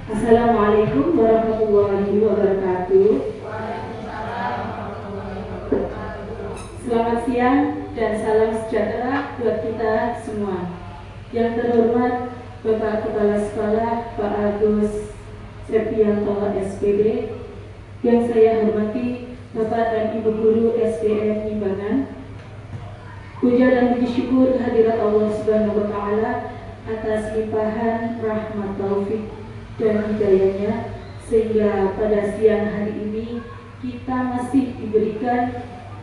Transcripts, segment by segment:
Assalamualaikum warahmatullahi wabarakatuh. Selamat siang dan salam sejahtera buat kita semua. Yang terhormat Bapak Kepala Sekolah Pak Agus Septianto SPD, yang saya hormati Bapak dan Ibu Guru SDN Limbangan. Puja dan puji syukur kehadirat Allah Subhanahu wa Ta'ala atas limpahan rahmat taufik dan hidayahnya, sehingga pada siang hari ini kita masih diberikan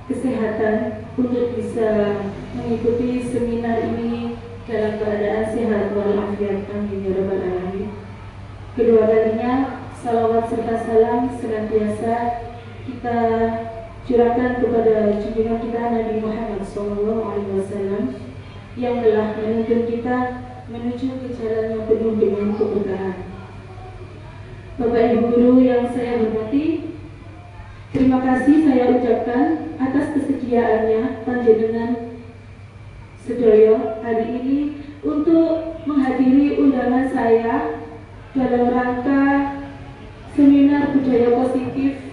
kesehatan untuk bisa mengikuti seminar ini dalam keadaan sehat walafiat. Amin ya rabbal alamin. Kedua kalinya salawat serta salam senantiasa kita curahkan kepada junjungan kita Nabi Muhammad SAW yang telah menuntun kita menuju ke jalan yang penuh dengan keberkahan. Bapak Ibu Guru yang saya hormati, terima kasih saya ucapkan atas kesediaannya panjenengan sedaya hari ini untuk menghadiri undangan saya dalam rangka seminar budaya positif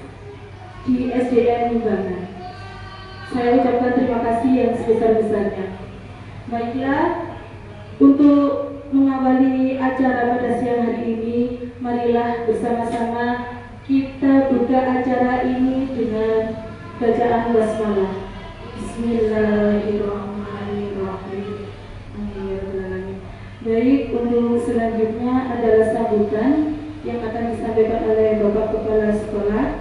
di SDN Limbangan. Saya ucapkan terima kasih yang sebesar-besarnya. Baiklah, untuk mengawali acara pada siang hari ini, marilah bersama-sama kita buka acara ini dengan bacaan basmalah. Bismillahirrahmanirrahim. Amin. Baik, untuk selanjutnya adalah sambutan yang akan disampaikan oleh Bapak Kepala Sekolah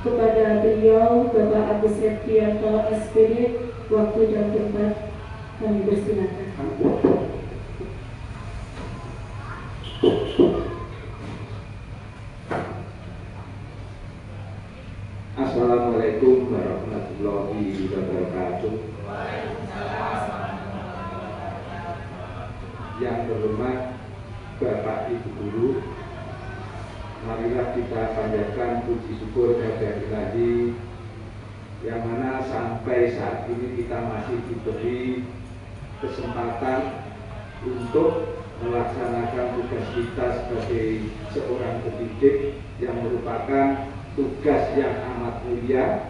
kepada beliau Bapak Agus Septianto SPD. Waktu dan tempat kami persilakan. Assalamualaikum warahmatullahi wabarakatuh. Yang terhormat Bapak Ibu Guru, marilah kita panjatkan puji syukur kepada Ilahi, yang mana sampai saat ini kita masih diberi kesempatan untuk melaksanakan tugas kita sebagai seorang pendidik yang merupakan tugas yang amat mulia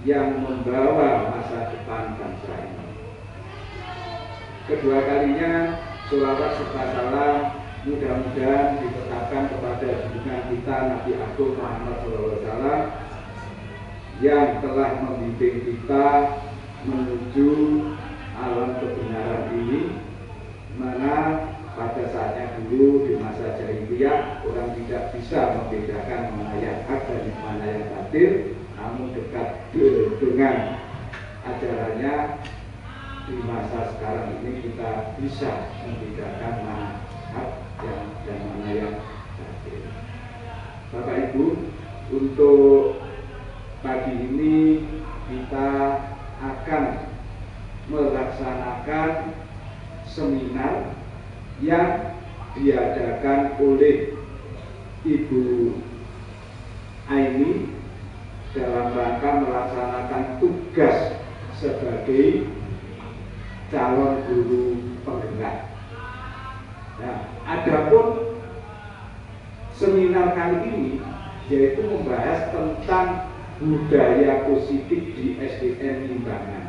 yang membawa masa depan bangsa ini. Kedua kalinya sholawat serta salam mudah-mudahan ditetapkan kepada junjungan kita Nabi Agung Muhammad SAW yang telah membimbing kita menuju alam kebenaran ini, mana pada saatnya dulu di masa jahiliyah orang tidak bisa membedakan mana yang hak dan mana yang batil, namun dekat dengan ajarannya di masa sekarang ini kita bisa membedakan mana hak dan mana yang batil. Bapak Ibu, untuk pagi ini kita akan melaksanakan seminar yang diadakan oleh Ibu Aini dalam rangka melaksanakan tugas sebagai calon guru penggerak. Nah, adapun seminar kali ini yaitu membahas tentang budaya positif di SDN Limbangan.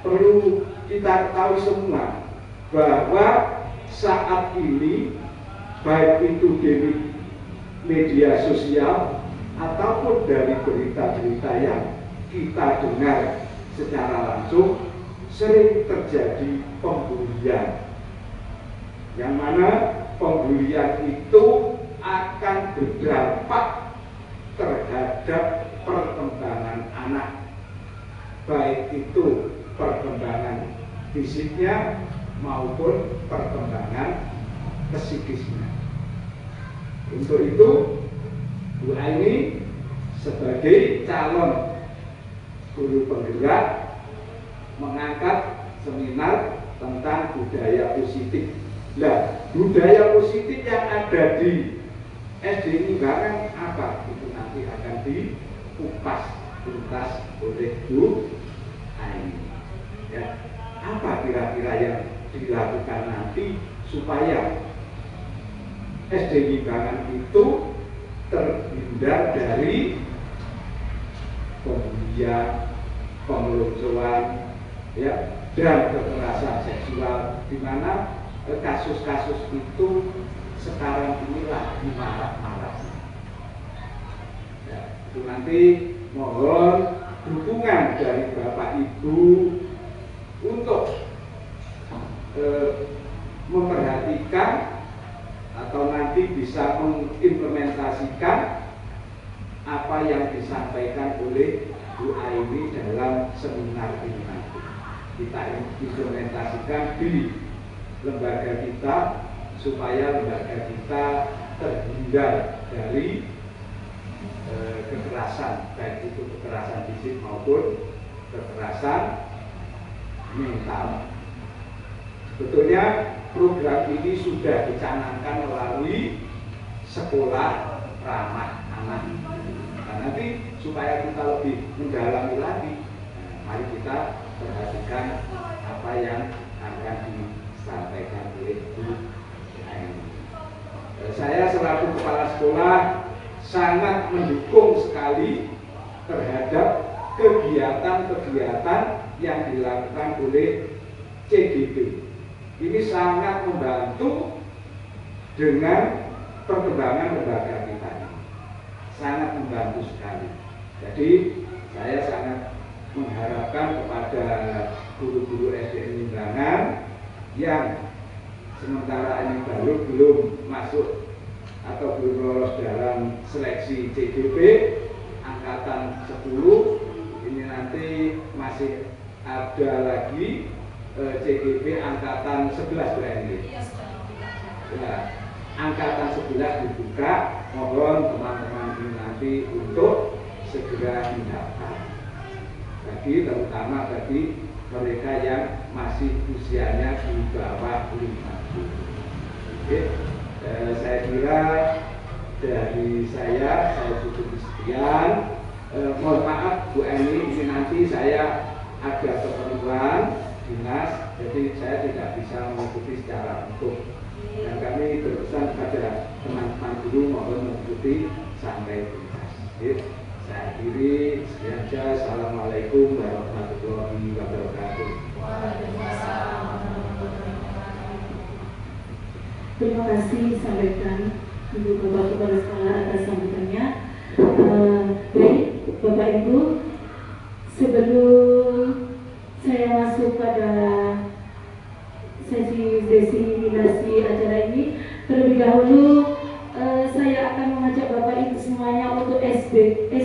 Perlu kita ketahui semua bahwa saat ini baik itu di media sosial ataupun dari berita-berita yang kita dengar secara langsung sering terjadi pembulian, yang mana pembulian itu akan berdampak terhadap perkembangan anak, baik itu perkembangan fisiknya maupun perkembangan psikisnya. Untuk itu Bu Aini sebagai calon guru penggerak mengangkat seminar tentang budaya positif. Nah, budaya positif yang ada di SD Limbangan apa? Itu nanti akan dikupas tuntas oleh Bu Aini. Ya, apa kira-kira yang dilakukan nanti supaya SD Limbangan itu terhindar dari pembulian, pengeluncuran, ya, dan kekerasan seksual, di mana kasus-kasus itu sekarang ini lagi marak-maraknya. Ya, itu nanti mohon dukungan dari Bapak Ibu untuk memperhatikan atau nanti bisa mengimplementasikan apa yang disampaikan oleh Bu Aini dalam seminar ini nanti. Kita implementasikan di lembaga kita supaya lembaga kita terhindar dari kekerasan, baik itu kekerasan fisik maupun kekerasan mental. Sebetulnya program ini sudah dicanangkan melalui sekolah ramah anak. Nah, nanti supaya kita lebih mendalami lagi, mari kita perhatikan apa yang akan disampaikan oleh Bu Aini. Saya selaku kepala sekolah sangat mendukung sekali terhadap kegiatan-kegiatan yang dilakukan oleh CGP. Ini sangat membantu dengan perkembangan lembaga kita ini. Sangat membantu sekali. Jadi saya sangat mengharapkan kepada guru-guru SD Limbangan yang sementara ini belum masuk atau belum lolos dalam seleksi CGP angkatan 10, ini nanti masih ada lagi CGP angkatan 11 berarti. Nah, angkatan 11 dibuka, mohon teman-teman ini nanti untuk segera mendaftar. Bagi terutama bagi mereka yang masih usianya di bawah 5 tahun. Oke, saya kira dari saya cukup sekian. Mohon maaf Bu Aini, ini nanti saya ada keperluan dinas, jadi saya tidak bisa mengikuti secara utuh. Dan kami berpesan kepada teman-teman guru mohon mengikuti sampai tuntas. Saya akhiri sekian saja. Assalamualaikum warahmatullahi wabarakatuh. Terima kasih disampaikan Ibu Bapak Kepala Sekolah atas sambutannya. Baik Bapak Ibu, sebelum saya masuk pada sesi destinasi acara ini, terlebih dahulu saya akan mengajak Bapak Ibu semuanya untuk ice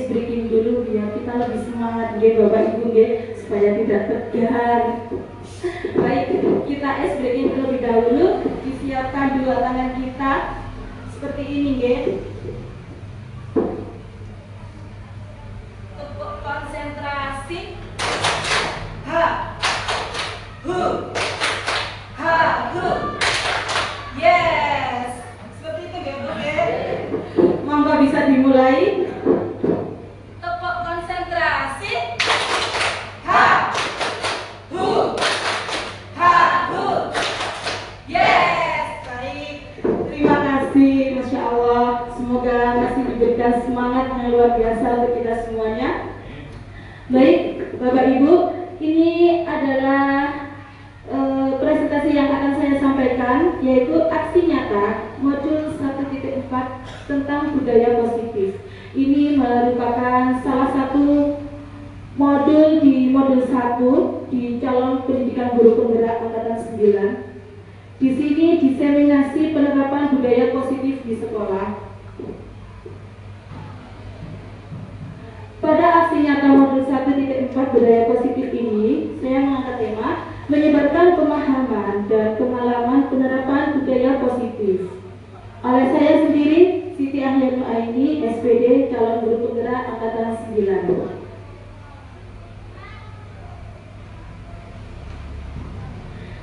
breaking dulu biar kita lebih semangat Bapak Ibu supaya tidak tegang. Baik, kita ice breaking terlebih dahulu. Disiapkan dua tangan kita seperti ini Tepuk konsentrasi. Ha, hu, ha, hu. Yes. Seperti itu Bu Monggo bisa dimulai. Tepuk konsentrasi. Ha, hu, ha, hu. Yes. Baik. Terima kasih. Masya Allah. Semoga masih diberikan semangat yang luar biasa untuk kita semuanya. Baik, Bapak Ibu, ini adalah presentasi yang akan saya sampaikan, yaitu aksi nyata modul 1.4 tentang budaya positif. Ini merupakan salah satu modul di modul 1 di calon pendidikan guru penggerak angkatan 9. Di sini diseminasi penerapan budaya positif di sekolah. Pada aksi nyata modul 1.4 budaya positif ini, saya mengangkat tema menyebarkan pemahaman dan pengalaman penerapan budaya positif. Oleh saya sendiri, Siti Ahyar Aini, SPD, calon guru penggerak angkatan 9.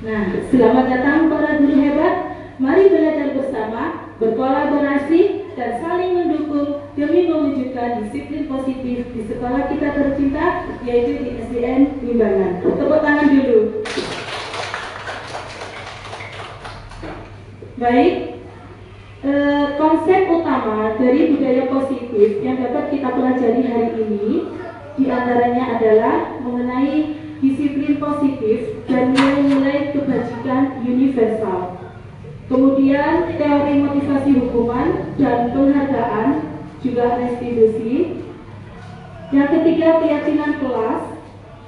Nah, selamat datang para guru hebat. Mari belajar bersama, berkolaborasi, dan saling mendukung demi mewujudkan disiplin positif di sekolah kita tercinta, yaitu di SDN Limbangan. Tepuk tangan dulu. Baik, Konsep utama dari budaya positif yang dapat kita pelajari hari ini diantaranya adalah mengenai disiplin positif dan nilai-nilai kebajikan universal. Kemudian teori motivasi hukuman dan penghargaan, juga restitusi. Yang ketiga, keyakinan kelas.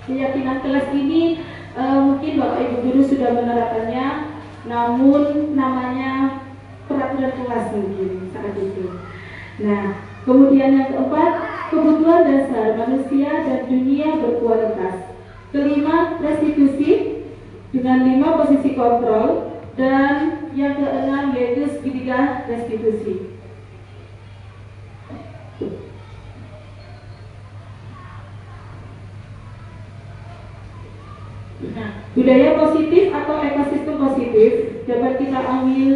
Keyakinan kelas ini mungkin Bapak Ibu Guru sudah menerapkannya, namun namanya peraturan kelas mungkin saat itu. Nah, kemudian yang keempat, kebutuhan dasar manusia dan dunia berkualitas. Kelima, restitusi dengan 5 posisi kontrol, dan yang keenam yaitu segitiga restitusi. Nah, budaya positif atau ekosistem positif dapat kita ambil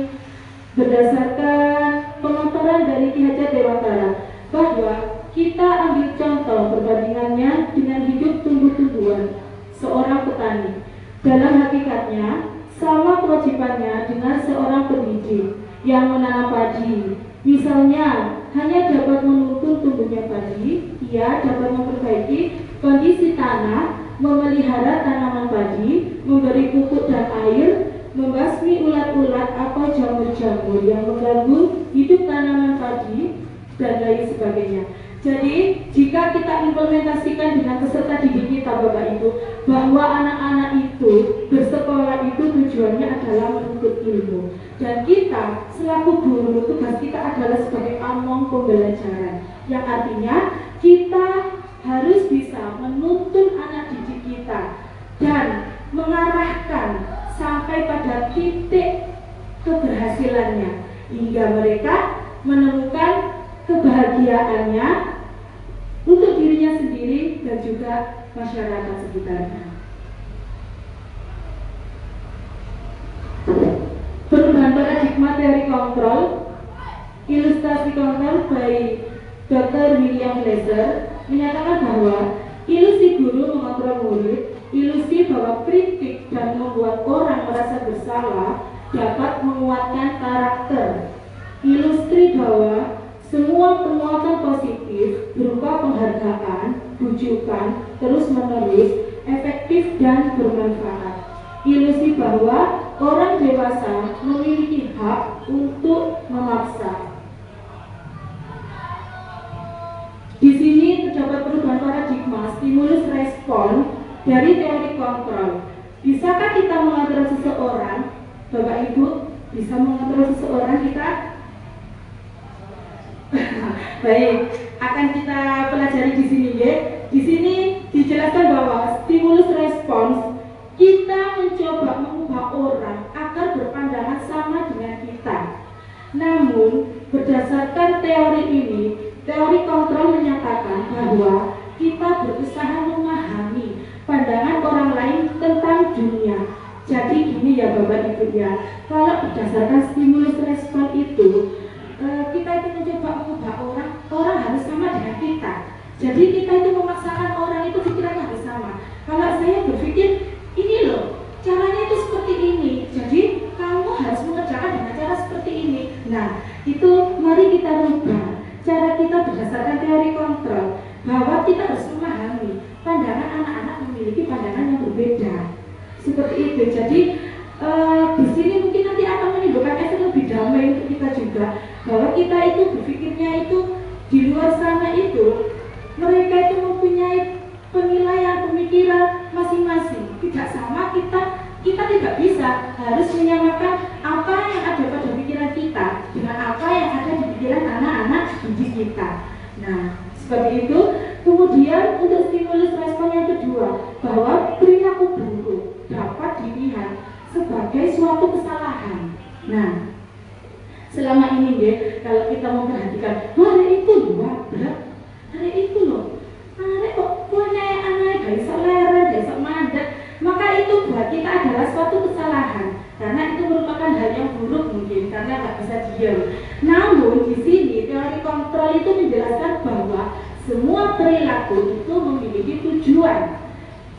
berdasarkan pemaparan dari Ki Hajat Dewantara, bahwa kita ambil contoh perbandingannya dengan hidup tumbuh-tumbuhan seorang petani. Dalam hakikatnya sama kewajibannya dengan seorang pendidik yang menanam padi. Misalnya hanya dapat menuntun tumbuhnya padi, ia dapat memperbaiki kondisi tanah, memelihara tanaman padi, memberi pupuk dan air, membasmi ulat-ulat atau jamur-jamur yang mengganggu hidup tanaman padi, dan lain sebagainya. Jadi, jika kita implementasikan dengan peserta didik kita, Bapak Ibu, bahwa anak-anak itu bersekolah itu tujuannya adalah menuntut ilmu, dan kita selaku guru tugas kita adalah sebagai among pembelajaran, yang artinya kita harus bisa menuntun anak didik kita dan mengarahkan sampai pada titik keberhasilannya hingga mereka menemukan kebahagiaannya untuk dirinya sendiri dan juga masyarakat sekitarnya. Perubahan paradigma teori kontrol, ilustrasi kontrol by Dr. William Glasser menyatakan bahwa ilusi guru mengontrol murid, ilusi bahwa kritik dan membuat orang merasa bersalah dapat menguatkan karakter. Ilusi bahwa semua penguatan positif berupa penghargaan, bujukan, terus-menerus, efektif dan bermanfaat. Ilusi bahwa orang dewasa memiliki hak untuk memaksa. Di sini terdapat perubahan paradigma stimulus respon dari teori kontrol. Bisakah kita mengatur seseorang? Bapak Ibu, bisa mengatur seseorang kita? Baik, akan kita pelajari di sini ya. Di sini dijelaskan bahwa stimulus respons, kita mencoba mengubah orang agar berpandangan sama dengan kita. Namun, berdasarkan teori ini, teori kontrol menyatakan bahwa kita berusaha memahami pandangan orang lain tentang dunia. Jadi gini ya Bapak Ibu ya, kalau berdasarkan stimulus respon itu, kita itu mencoba mengubah orang harus sama dengan kita. Jadi kita itu memaksakan orang itu pikirannya harus sama. Kalau saya berpikir ini loh, caranya itu seperti ini, jadi kamu harus mengerjakan dengan cara seperti ini. Nah, itu mari kita rubah cara kita berdasarkan teori kontrol, bahwa kita harus memahami pandangan anak-anak memiliki pandangan yang berbeda. Seperti itu. Jadi di sini mungkin nanti akan menimbulkan efek lebih damai untuk kita juga, bahwa kita itu berpikirnya itu di luar sana itu mereka itu mempunyai penilaian pemikiran masing-masing, tidak sama. Kita tidak bisa harus menyamakan apa yang ada pada pikiran kita dengan apa yang ada di pikiran anak-anak didik kita. Nah, seperti itu. Kemudian untuk stimulus respon yang kedua, bahwa perilaku buruk dapat dilihat sebagai suatu kesalahan. Nah, selama ini ya, kalau kita memperhatikan, hari itu loh, hari itu loh, hari kok punya anak gak iso leren, gak iso mandat, maka itu buat kita adalah suatu kesalahan, karena itu merupakan hal yang buruk mungkin, karena gak bisa diam. Namun di sini teori kontrol itu menjelaskan bahwa semua perilaku itu memiliki tujuan.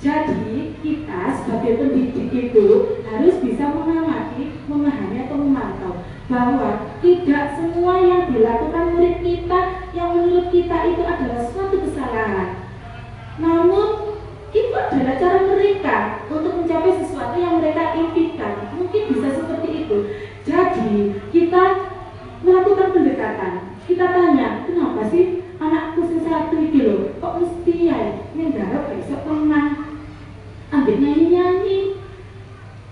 Jadi kita sebagai pendidik itu harus bisa mengamati, memahami atau memantau bahwa tidak semua yang dilakukan murid kita yang menurut kita itu adalah suatu kesalahan. Namun itu adalah cara mereka untuk mencapai sesuatu yang mereka impikan. Mungkin bisa seperti itu. Jadi kita melakukan pendekatan. Kita tanya, kenapa sih anakku satu itu loh, kok mesti ya menggarap besok teman, ambil nyanyi-nyanyi,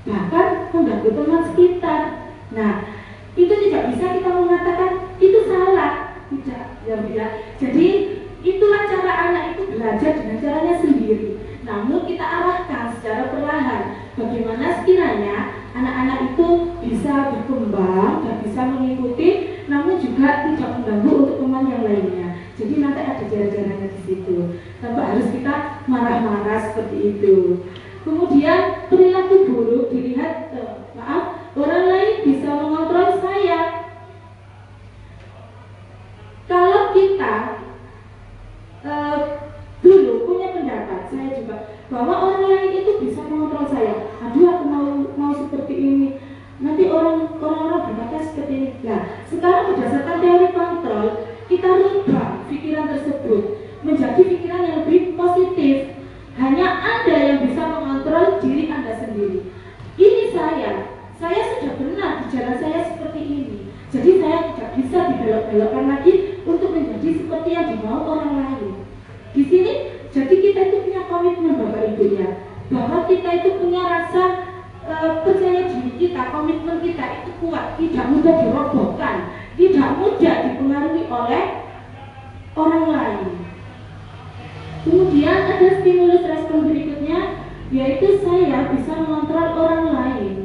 bahkan mengganggu teman sekitar. Nah, itu tidak bisa kita mengatakan itu salah, tidak, ya. Jadi itulah cara anak itu belajar dengan caranya sendiri. Namun kita arahkan secara perlahan bagaimana sekiranya anak-anak itu bisa berkembang dan bisa mengikuti, namun juga tidak mengganggu untuk teman yang lainnya. Jadi nanti ada jarak-jaraknya di situ, tanpa harus kita marah-marah seperti itu. Kemudian perilaku buruk dilihat, orang lain bisa mengontrol saya. Kalau kita dulu punya pendapat, saya juga, bahwa orang lain itu bisa mengontrol saya. Aduh, aku mau seperti ini. Nanti orang-orang berkata seperti ini. Nah, sekarang berdasarkan teori kontrol, kita rubah pikiran tersebut menjadi pikiran yang lebih positif. Hanya Anda yang bisa mengontrol diri Anda sendiri. Ini saya sudah benar di jalan saya seperti ini. Jadi saya tidak bisa dibelok-belokkan lagi untuk menjadi seperti yang dimau orang lain. Di sini, jadi kita itu punya komitmen Bapak Ibu ya, bahwa kita itu punya rasa percaya diri kita, komitmen kita itu kuat, tidak mudah dirobohkan, tidak mudah dipengaruhi oleh orang lain. Kemudian ada stimulus respon berikutnya, yaitu saya bisa mengontrol orang lain.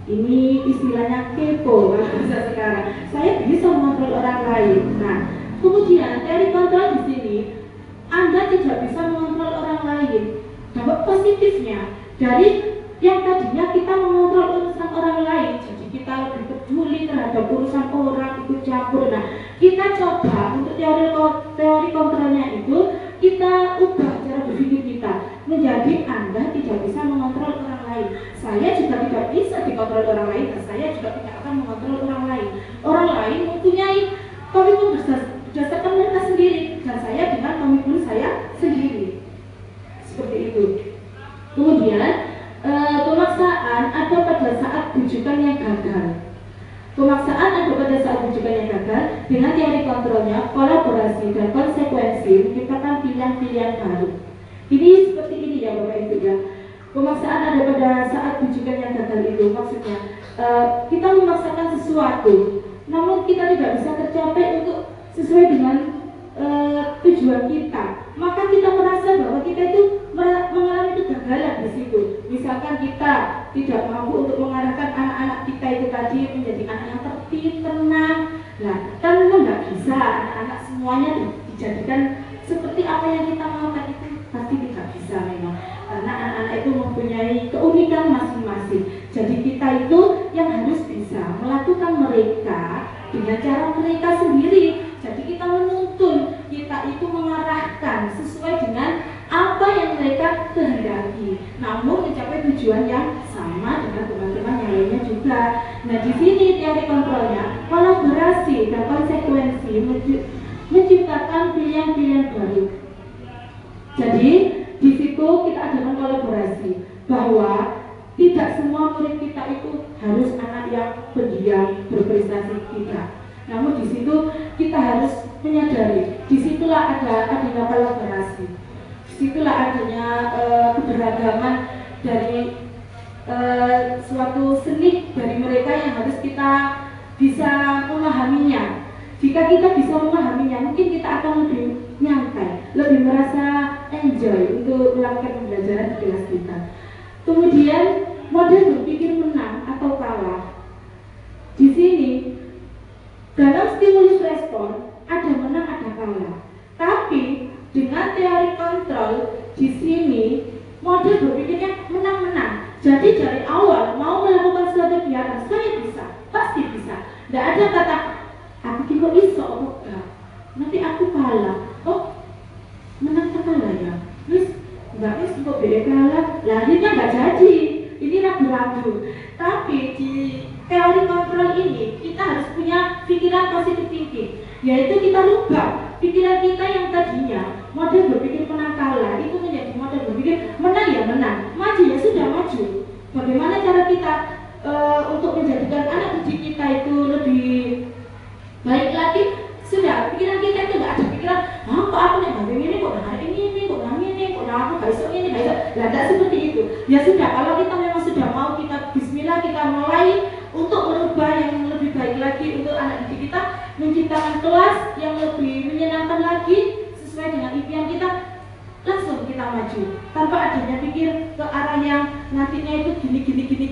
Ini istilahnya kepo bahasa sekarang. Saya bisa mengontrol orang lain. Nah, kemudian teori kontrol di sini, Anda tidak bisa mengontrol orang lain. Dampak positifnya dari yang tadinya kita mengontrol urusan orang lain, jadi kita lebih peduli terhadap urusan orang, ikut campur. Nah, kita coba untuk teori kontrolnya itu kita ubah cara berpikir kita menjadi Anda tidak bisa mengontrol orang lain. Saya juga tidak bisa dikontrol orang lain, dan saya juga tidak akan mengontrol orang lain. Orang lain mempunyai komitmen berdasarkan mereka sendiri, dan saya dengan komitmen saya sendiri. Seperti itu. Kemudian pemaksaan ada pada saat bujukan yang gagal. Pemaksaan ada pada saat bujukan yang gagal. Dengan teori kontrolnya, kolaborasi dan konsekuensi menciptakan pilihan-pilihan baru. Ini seperti ini ya Bapak Ibu ya. Pemaksaan ada pada saat bujukan yang gagal itu maksudnya kita memaksakan sesuatu, namun kita tidak bisa tercapai untuk sesuai dengan tujuan kita. Maka kita merasa bahwa kita itu mengalami kegagalan di situ. Misalkan kita tidak mampu untuk mengarahkan anak-anak kita itu tadi menjadi anak yang tertib, tenang. Nah, kan memang nggak bisa anak-anak semuanya dijadikan seperti apa yang kita maukan, itu pasti tidak bisa memang. Karena anak-anak itu mempunyai keunikan masing-masing. Jadi kita itu yang harus bisa melakukan mereka dengan cara mereka sendiri. Jadi kita menuntun, kita itu mengarahkan sesuai dengan apa yang mereka kehendaki, namun mencapai tujuan yang sama dengan teman-teman yang lainnya juga. Nah, di sini teori kontrolnya, kolaborasi dan konsekuensi menciptakan pilihan-pilihan baru. Jadi di situ kita adakan kolaborasi, bahwa tidak semua murid kita itu harus anak yang pendiam berprestasi, tidak. Namun di situ kita harus menyadari, disitulah adanya kolaborasi, disitulah adanya keberagaman dari suatu seni dari mereka yang harus kita bisa memahaminya. Jika kita bisa memahaminya, mungkin kita akan lebih nyantai, lebih merasa enjoy untuk melakukan pembelajaran di kelas kita. Kemudian model berpikir menang atau kalah. Di sini dalam stimulus respon ada menang ada kalah. Tapi dengan teori kontrol di sini model berpikirnya menang-menang. Jadi dari awal mau melakukan suatu kegiatan saya bisa, pasti bisa. Tidak ada kata aku kira iso enggak, nanti aku kalah. Oh, menang atau kalah ya? Wis enggak, wis kok beda kalah. Lah akhirnya enggak jadi. Ini ragu-ragu ragu. Tapi di teori kontrol ini kita harus punya pikiran positif thinking, yaitu kita rubah pikiran kita yang tadinya model berpikir menang kalah itu menjadi model berpikir menang ya menang, maju ya sudah maju. Bagaimana cara kita untuk menjadikan anak didik kita itu lebih baik lagi? Sudah, pikiran kita itu nggak ada pikiran, kok aku nih bagian ini, kok hari ini, kok aku besok ini, ya tidak seperti itu. Ya sudah, kalau kita memang sudah mau, kita bismillah, kita mulai untuk merubah yang lebih baik lagi untuk anak didik kita, menciptakan kelas yang lebih menyenangkan lagi sesuai dengan impian kita, langsung kita maju tanpa adanya pikir ke arah yang nantinya itu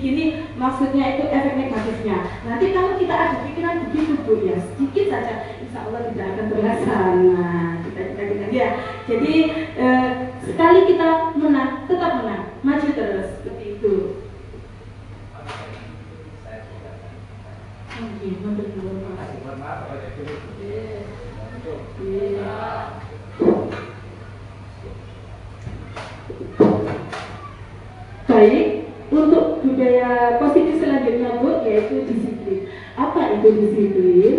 gini, maksudnya itu efek negatifnya. Nanti kalau kita ada pikiran begitu Bu, ya sedikit saja, insya Allah tidak akan terlaksana kita ya. Jadi sekali kita menang, tetap menang, maju terus seperti itu. Baik, untuk budaya positif selanjutnya Bu, yaitu disiplin. Apa itu disiplin?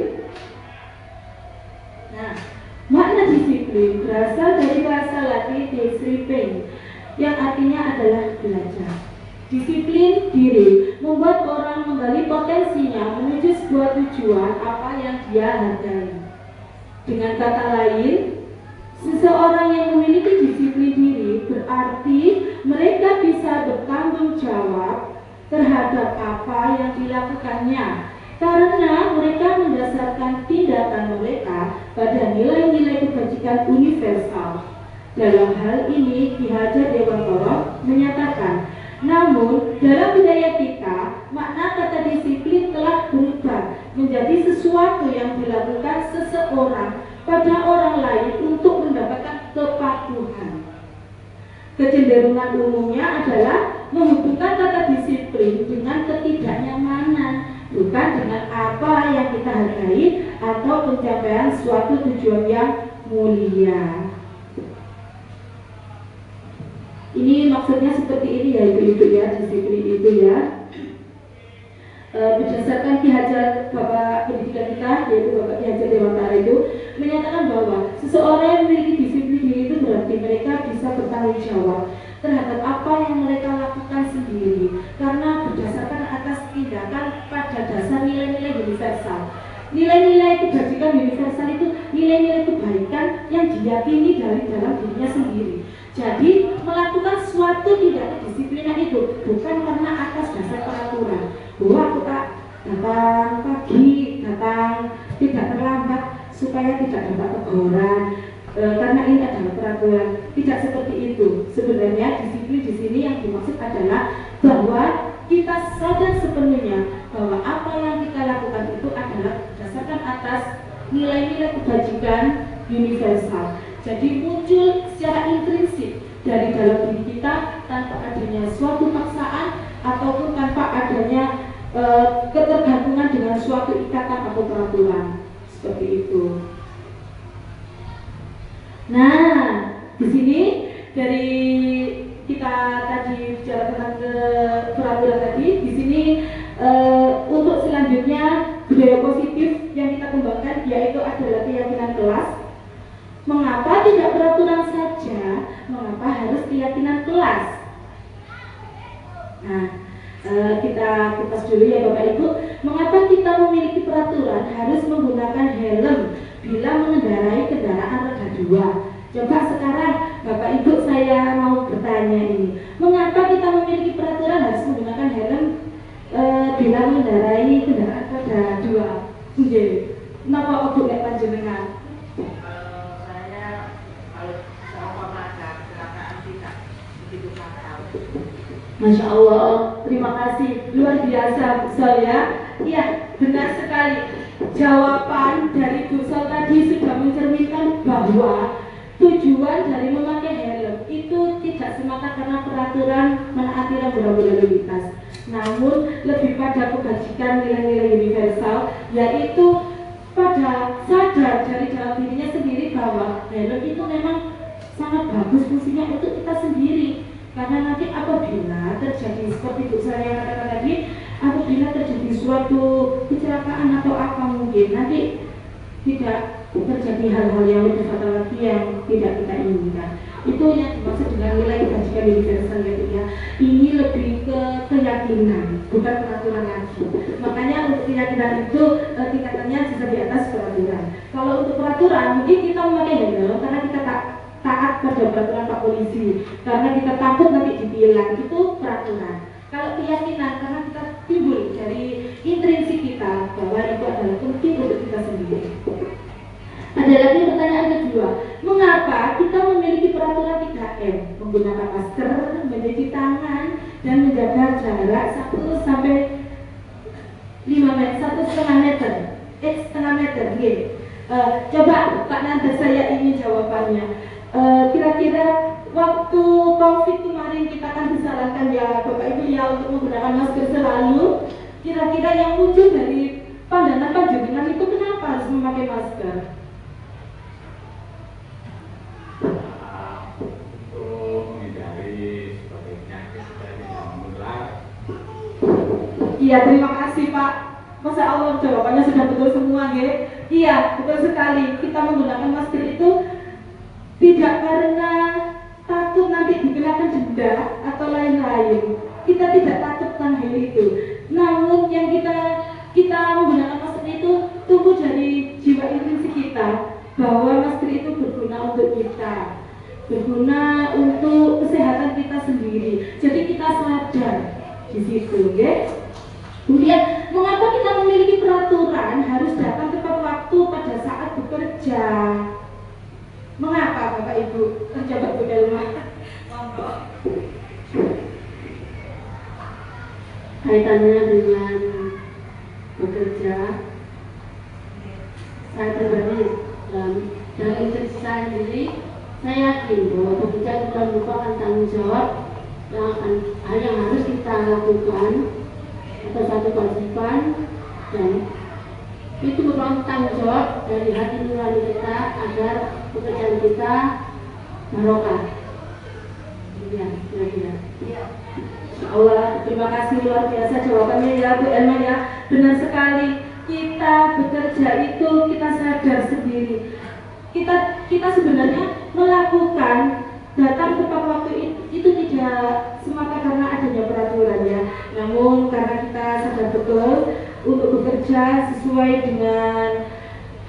Nah, makna disiplin berasal dari bahasa Latin discipline, yang artinya adalah belajar. Disiplin diri membuat orang menggali potensinya menuju sebuah tujuan apa yang dia hargai. Dengan kata lain, seseorang yang memiliki disiplin diri berarti mereka bisa bertanggung jawab terhadap apa yang dilakukannya, karena mereka mendasarkan tindakan mereka pada nilai-nilai kebajikan universal. Dalam hal ini, Ki Hajar Dewantara menyatakan, namun dalam budaya kita, makna kata disiplin telah berubah menjadi sesuatu yang dilakukan seseorang pada orang lain untuk mendapatkan kepatuhan. Kecenderungan umumnya adalah menghubungkan kata disiplin dengan ketidaknyamanan, bukan dengan apa yang kita hargai atau pencapaian suatu tujuan yang mulia. Ini maksudnya seperti ini ya Ibu-ibu ya, disiplin itu ya. Berdasarkan Ki Hajar, Bapak Pendidikan kita, yaitu Bapak Ki Hajar Dewantara itu menyatakan bahwa seseorang yang memiliki disiplin diri itu berarti mereka bisa bertanggung jawab terhadap apa yang mereka lakukan sendiri, karena berdasarkan atas tindakan pada dasar nilai-nilai universal. Nilai-nilai kebajikan universal itu nilai-nilai kebaikan yang diyakini dari dalam dirinya sendiri. Jadi melakukan suatu tindakan disiplinan itu bukan karena atas dasar peraturan, bahwa kita datang pagi, datang tidak terlambat supaya tidak dapat teguran, karena ini adalah peraturan. Tidak seperti itu. Sebenarnya disiplin di sini yang dimaksud adalah bahwa kita sadar sepenuhnya bahwa apa yang kita lakukan itu adalah berdasarkan atas nilai-nilai kebajikan universal. Jadi muncul secara intrinsik dari dalam diri kita tanpa adanya suatu paksaan ataupun tanpa adanya ketergantungan dengan suatu ikatan atau peraturan seperti itu. Nah, di sini dari kita tadi bicara tentang peraturan tadi, di sini untuk selanjutnya budaya positif yang kita kembangkan yaitu adalah keyakinan kelas. Mengapa tidak peraturan saja? Mengapa harus keyakinan kelas? Nah, kita kupas dulu ya Bapak Ibu. Mengapa kita memiliki peraturan harus menggunakan helm bila mengendarai kendaraan roda 2? Coba sekarang Bapak Ibu saya mau bertanya ini. Mengapa kita memiliki peraturan harus menggunakan helm bila mengendarai kendaraan roda 2? Nggih. Napa opo lek panjenengan? Masya Allah, terima kasih, luar biasa Bu Sol ya. Iya, benar sekali. Jawaban dari Bu Sol tadi sudah mencerminkan bahwa tujuan dari memakai helm itu tidak semata karena peraturan menaati rambu-rambu lalu lintas, namun lebih pada kebajikan nilai-nilai universal, yaitu pada sadar dari dalam dirinya sendiri bahwa helm itu memang sangat bagus fungsinya untuk kita sendiri. Karena nanti apabila terjadi seperti Bu saya yang katakan tadi, apabila terjadi suatu kecelakaan atau apa mungkin nanti tidak terjadi hal-hal yang lebih fatal lagi yang tidak kita inginkan. Itu yang dimaksud dengan nilai kebajikan universal ya. Ini lebih ke keyakinan, bukan peraturan lagi. Makanya untuk keyakinan itu tingkatannya bisa di atas peraturan. Kalau untuk peraturan mungkin kita memakai helm karena kita taat pada peraturan Pak Polisi, karena kita takut nanti ditilang, itu peraturan. Kalau keyakinan karena kita timbul dari intrinsik kita bahwa itu adalah penting untuk kita sendiri. Ada lagi pertanyaan kedua, mengapa kita memiliki peraturan 3M? Menggunakan masker, mencuci tangan, dan menjaga jarak 1 sampai 5 meter, 1,5 meter, setengah meter, gitu. Coba Pak Nanda, saya ingin jawabannya. Kira-kira waktu COVID kemarin kita kan disarankan ya Bapak Ibu ya untuk menggunakan masker selalu. Kira-kira yang muncul dari pandangan panjenengan itu kenapa harus memakai masker? Iya, terima kasih Pak. Masya Allah, jawabannya sudah betul semua ya. Iya, betul sekali. Kita menggunakan masker itu tidak karena takut nanti dikenakan denda atau lain-lain. Kita tidak takut tentang hal itu. Namun yang kita menggunakan masker itu tumbuh dari jiwa intrinsik kita bahwa masker itu berguna untuk kita, berguna untuk kesehatan kita sendiri. Jadi kita sadar di situ, ya. Kemudian, mengapa kita memiliki peraturan harus datang tepat waktu pada saat bekerja? Mengapa Bapak Ibu? Coba Bu Delma. Kaitannya dengan bekerja, saya pribadi dari intuisi saya sendiri, saya yakin bahwa bekerja itu merupakan tanggung jawab yang harus kita lakukan atau satu kewajiban, dan itu merupakan tanggung jawab dari hati nurani kita agar pekerjaan kita barokah. Ya, kira-kira. Allah, terima kasih luar biasa jawabannya ya Bu Elma ya. Benar sekali, kita bekerja itu kita sadar sendiri. Kita sebenarnya melakukan datang tepat waktu itu tidak semata karena adanya peraturan ya. Namun karena kita sadar betul untuk bekerja sesuai dengan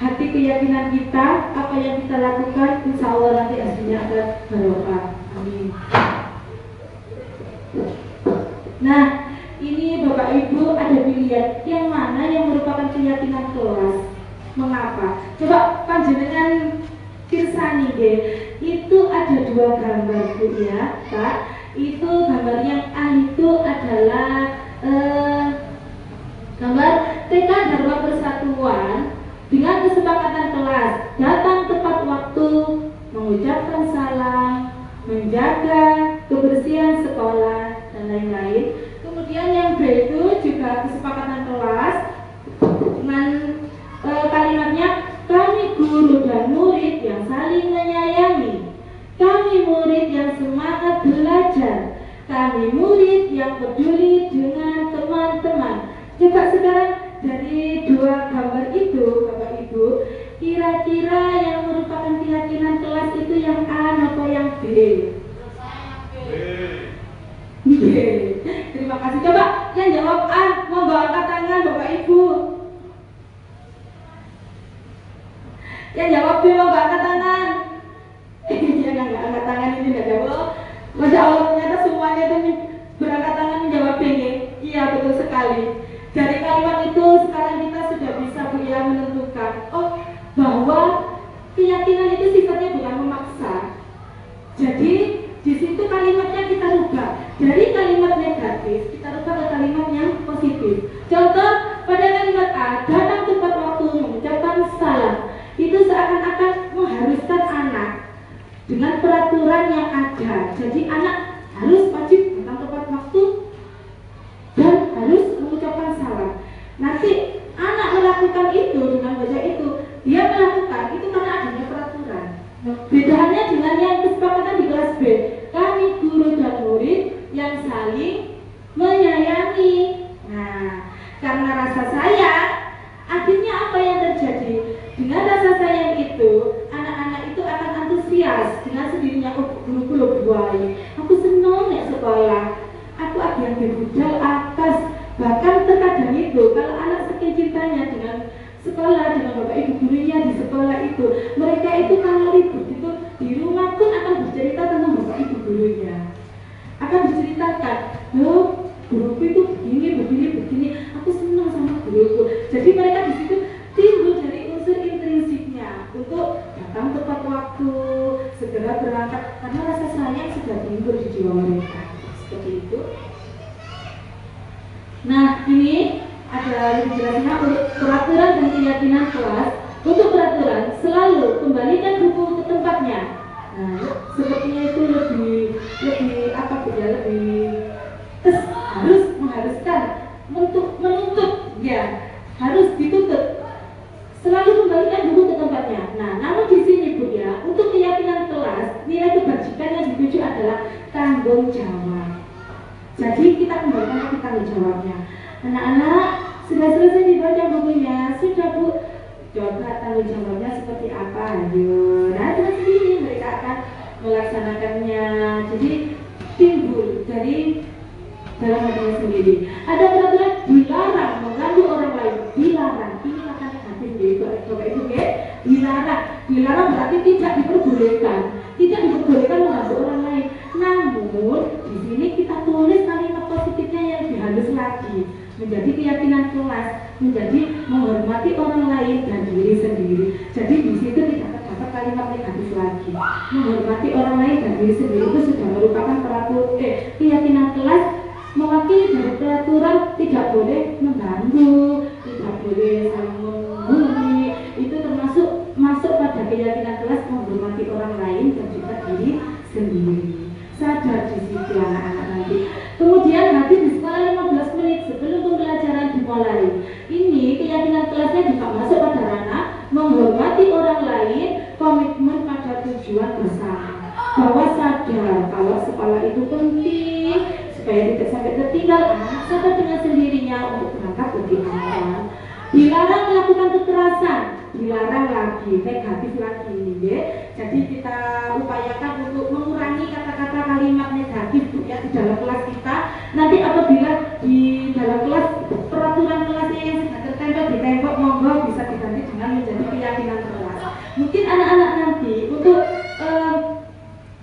hati keyakinan kita, apa yang kita lakukan insya Allah nanti hasilnya akan barokah. Amin. Nah, ini Bapak Ibu ada pilihan yang mana yang merupakan keyakinan kelas. Mengapa? Coba panjenengan pirsani deh. Itu ada 2 gambar Bu ya, Pak. Itu gambar yang A itu adalah gambar TK Dharma Persatuan dengan kesepakatan kelas, datang tepat waktu, mengucapkan salam, menjaga kebersihan sekolah dan lain-lain. Kemudian yang B itu juga kesepakatan kelas dengan kalimatnya, kami guru dan murid yang saling menyayangi, kami murid yang semangat belajar, kami murid yang peduli dengan teman-teman. Coba sekarang dari 2 gambar itu Bapak Ibu, kira-kira yang merupakan keyakinan kelas itu yang A atau yang B? B. Terima kasih. Coba yang jawab A, monggo angkat tangan Bapak Ibu. Yang jawab B, monggo angkat tangan. Yang nggak angkat tangan ini nggak jawab. Masya Allah, ternyata semuanya itu berangkat tangan menjawab B. Iya, betul sekali. Dari kalimat itu sekarang kita sudah bisa Bu ya menentukan bahwa keyakinan itu sifatnya bukan memaksa. Jadi di situ kalimatnya kita rubah dari kalimat negatif kita rubah ke kalimat yang positif. Contoh pada kalimat A, datang tepat waktu, mengucapkan salam, itu seakan-akan mengharuskan anak dengan peraturan yang ada. Jadi anak harus wajib datang tepat waktu dan harus mengucapkan salam. Nanti anak melakukan itu dengan baca itu, dia melakukan itu karena adanya peraturan. Bedanya dengan yang kesepakatan di kelas B, kami guru dan murid antusias dengan sendirinya. Oh, guruku lo buai, aku seneng nek sekolah, aku agian budal atas. Bahkan terkadang itu kalau anak saking cintanya dengan sekolah, dengan bapak ibu gurunya di sekolah itu, mereka itu kalau ribut itu di rumah pun akan bercerita tentang bapak ibu gurunya, akan diceritakan, loh guruku itu begini, aku senang sama guruku. Jadi mereka di situ timbul dari unsur intrinsiknya untuk datang tepat waktu, segera berangkat, karena rasa sayang sudah timbul di jiwa mereka. Seperti itu. Nah, ini ada lebih jelasnya untuk peraturan dan keyakinan kelas. Untuk peraturan, selalu kembalikan buku ke tempatnya. Nah, sepertinya itu lebih apa ya, harus mengharuskan menuntut ya, harus dituntut. Selalu kembalikan buku ke tempatnya. Nah, namun di sini Bu ya, untuk keyakinan kelas, nilai kebajikan yang dituju adalah tanggung jawab. Jadi kita kembalikan lagi tanggung jawabnya. Anak-anak sudah selesai dibaca bukunya, sudah Bu? Coba tanggung jawabnya seperti apa? Ayo, nah dengan sendiri mereka akan melaksanakannya. Jadi timbul dari dalam hatinya sendiri. Ada peraturan dilarang mengganggu orang lain. Dilarang, ini akan negatif deh, Bapak Ibu ya. Dilarang berarti tidak diperbolehkan. Tidak diperbolehkan mengganggu orang lain. Namun di sini kita tulis kalimat positifnya yang lebih halus lagi, menjadi keyakinan kelas, menjadi menghormati orang lain dan diri sendiri. Jadi di situ tidak terdapat kalimat negatif lagi. Menghormati orang lain dan diri sendiri itu sudah merupakan keyakinan kelas, mewakili dari peraturan tidak boleh mengganggu, tidak boleh saling membuli. Itu termasuk masuk pada keyakinan kelas, menghormati orang lain dan juga diri sendiri. Sadar di situ anak-anak nanti. Kemudian hadir di sekolah 15 menit sebelum pembelajaran dimulai. Ini keyakinan kelasnya juga masuk pada ranah menghormati orang lain, komitmen pada tujuan bersama. Bahwa sadar kalau sekolah itu penting supaya tidak sampai tertinggal, anak sadar dengan sendirinya untuk berangkat lebih awal. Dilarang melakukan kekerasan, dilarang lagi, negatif lagi ya. Jadi kita upayakan untuk mengurangi kata-kata kalimat negatif ya di dalam kelas kita. Nanti apabila di dalam kelas peraturan kelasnya yang sudah tertempel di tembok, monggo bisa diganti dengan menjadi keyakinan kelas. Mungkin anak-anak nanti untuk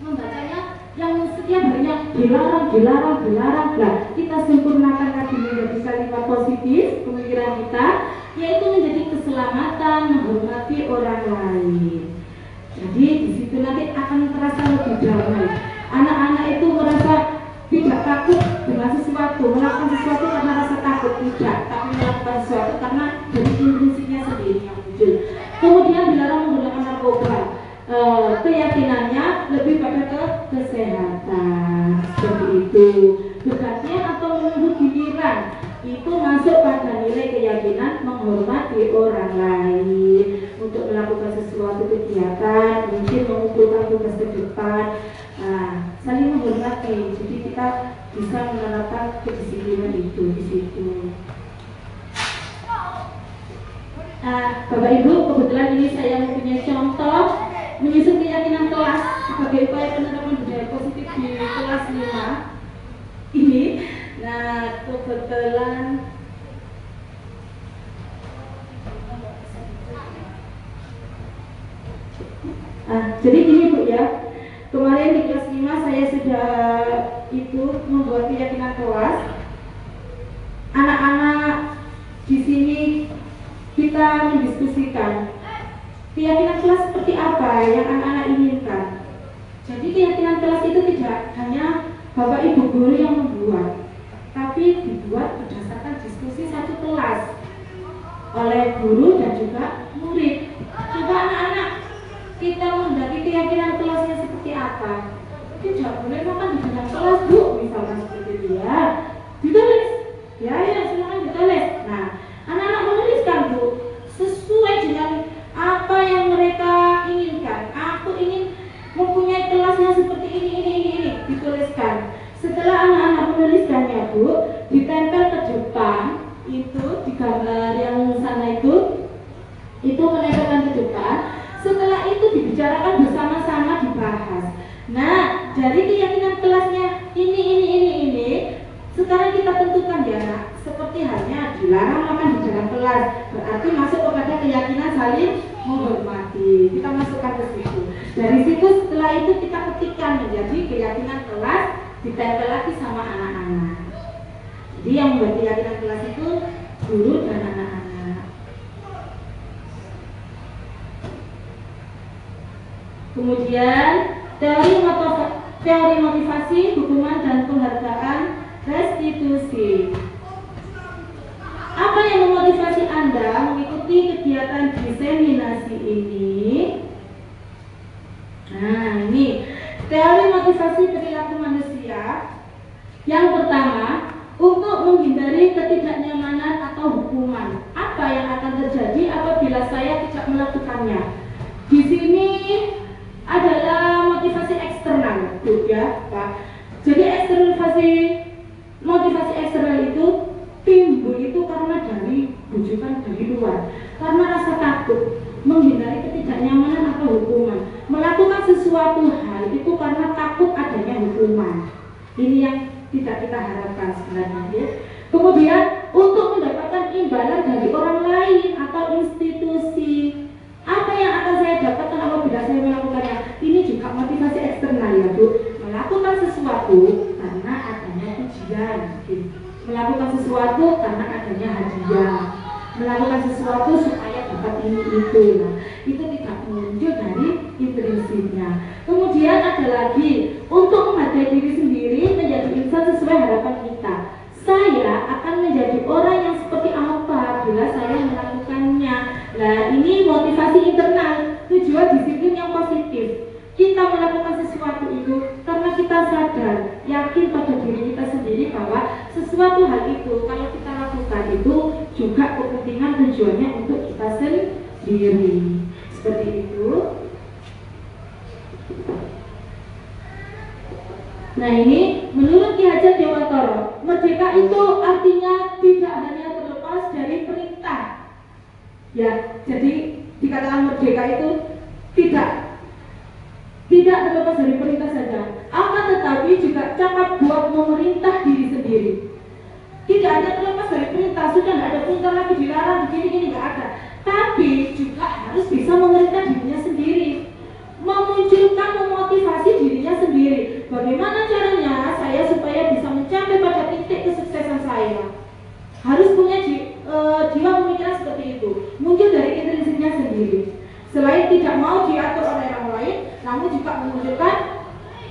membacanya yang setiap harinya dilarang. Nah, kita sempurnakan lagi menjadi kalimat positif pemikiran kita, yaitu menjadi keselamatan, menghormati orang lain. Jadi di situ nanti akan terasa lebih damai. Anak-anak itu merasa tidak takut dengan sesuatu, melakukan sesuatu karena rasa takut, tidak, tapi melakukan sesuatu karena dari intrinsipnya sendiri yang muncul. Kemudian dilarang menggunakan narkoba. Keyakinannya lebih pada ke kesehatan, seperti itu. Begadang atau menunggu giliran itu masuk pada nilai keyakinan menghormati orang lain untuk melakukan sesuatu kegiatan, mungkin mengumpulkan tugas ke depan. Saling menghormati, jadi kita bisa menerapkan kedisiplinan itu di situ. Bapak Ibu, kebetulan ini saya mempunyai contoh menyusun keyakinan kelas sebagai upaya penerapan budaya positif di kelas 5 ini. Nah, kebetulan jadi gini Bu ya, kemarin di kelas 5 saya sudah itu membuat keyakinan kelas. Anak-anak di sini kita mendiskusikan keyakinan kelas seperti apa yang anak-anak inginkan. Jadi keyakinan kelas itu tidak hanya Bapak Ibu guru yang membuat, tapi dibuat berdasarkan diskusi satu kelas oleh guru dan juga murid. Coba anak-anak, kita menghendaki keyakinan kelasnya seperti apa? Tidak boleh makan di dalam kelas Bu, misalkan seperti itu ya. Ditulis, ya silakan ditulis. Nah, anak-anak menuliskan Bu, sesuai dengan apa yang mereka inginkan. Aku ingin mempunyai kelasnya seperti ini, dituliskan. Setelah anak-anak menuliskannya Bu, ditempel ke depan, itu di gambar yang sana itu menempelkan ke depan. Setelah itu dibicarakan bersama-sama di kita masukkan ke situ. Dari situ setelah itu kita ketikkan menjadi keyakinan kelas, ditempel lagi sama anak-anak. Jadi yang membuat keyakinan kelas itu guru dan anak-anak. Kemudian teori motivasi, hukuman dan penghargaan, restitusi. Apa yang memotivasi Anda mengikuti kegiatan diseminasi ini? Nah, ini teori motivasi perilaku manusia. Yang pertama, untuk menghindari ketidaknyamanan atau hukuman. Apa yang akan terjadi apabila saya tidak melakukannya? Di sini adalah motivasi eksternal, ya, Pak. Jadi motivasi eksternal itu timbul itu karena dari bujukan dari luar, karena rasa takut, menghindari ketidaknyamanan atau hukuman. Melakukan sesuatu hal itu karena takut adanya hukuman. Ini yang tidak kita harapkan sebenarnya, ya. Kemudian untuk mendapatkan imbalan dari orang lain atau institusi. Apa yang akan saya dapatkan apabila saya melakukannya? Ini juga motivasi eksternal, ya, Bu. Melakukan sesuatu karena adanya pujian, melakukan sesuatu karena adanya hadiah, melakukan sesuatu supaya dapat ini itu. Nah, itu tidak muncul dari intrinsipnya. Kemudian ada lagi untuk menghargai diri sendiri, menjadi insan sesuai harapan kita. Saya akan menjadi orang yang seperti apa bila saya melakukannya. Nah, ini motivasi internal, tujuan disiplin yang positif. Kita melakukan sesuatu itu karena kita sadar, yakin pada diri kita sendiri bahwa sesuatu hal itu kalau kita lakukan itu juga kepentingan tujuannya untuk kita sendiri. Seperti itu. Nah, ini menurut Ki Hajar Dewantara, merdeka itu artinya tidak hanya terlepas dari perintah. Ya, jadi dikatakan merdeka itu tidak terlepas dari perintah saja, akan tetapi juga cakap buat memerintah diri sendiri. Tidak hanya terlepas dari perintah, sudah tidak ada perintah lagi dilarang begini-gini, nggak ada. Tapi juga harus bisa memerintah dirinya sendiri, memunculkan, memotivasi dirinya sendiri. Bagaimana caranya saya supaya bisa mencapai pada titik kesuksesan saya? Harus punya jiwa pemikiran seperti itu, muncul dari intrinsiknya sendiri. Selain tidak mau diatur oleh orang lain, namun juga memunculkan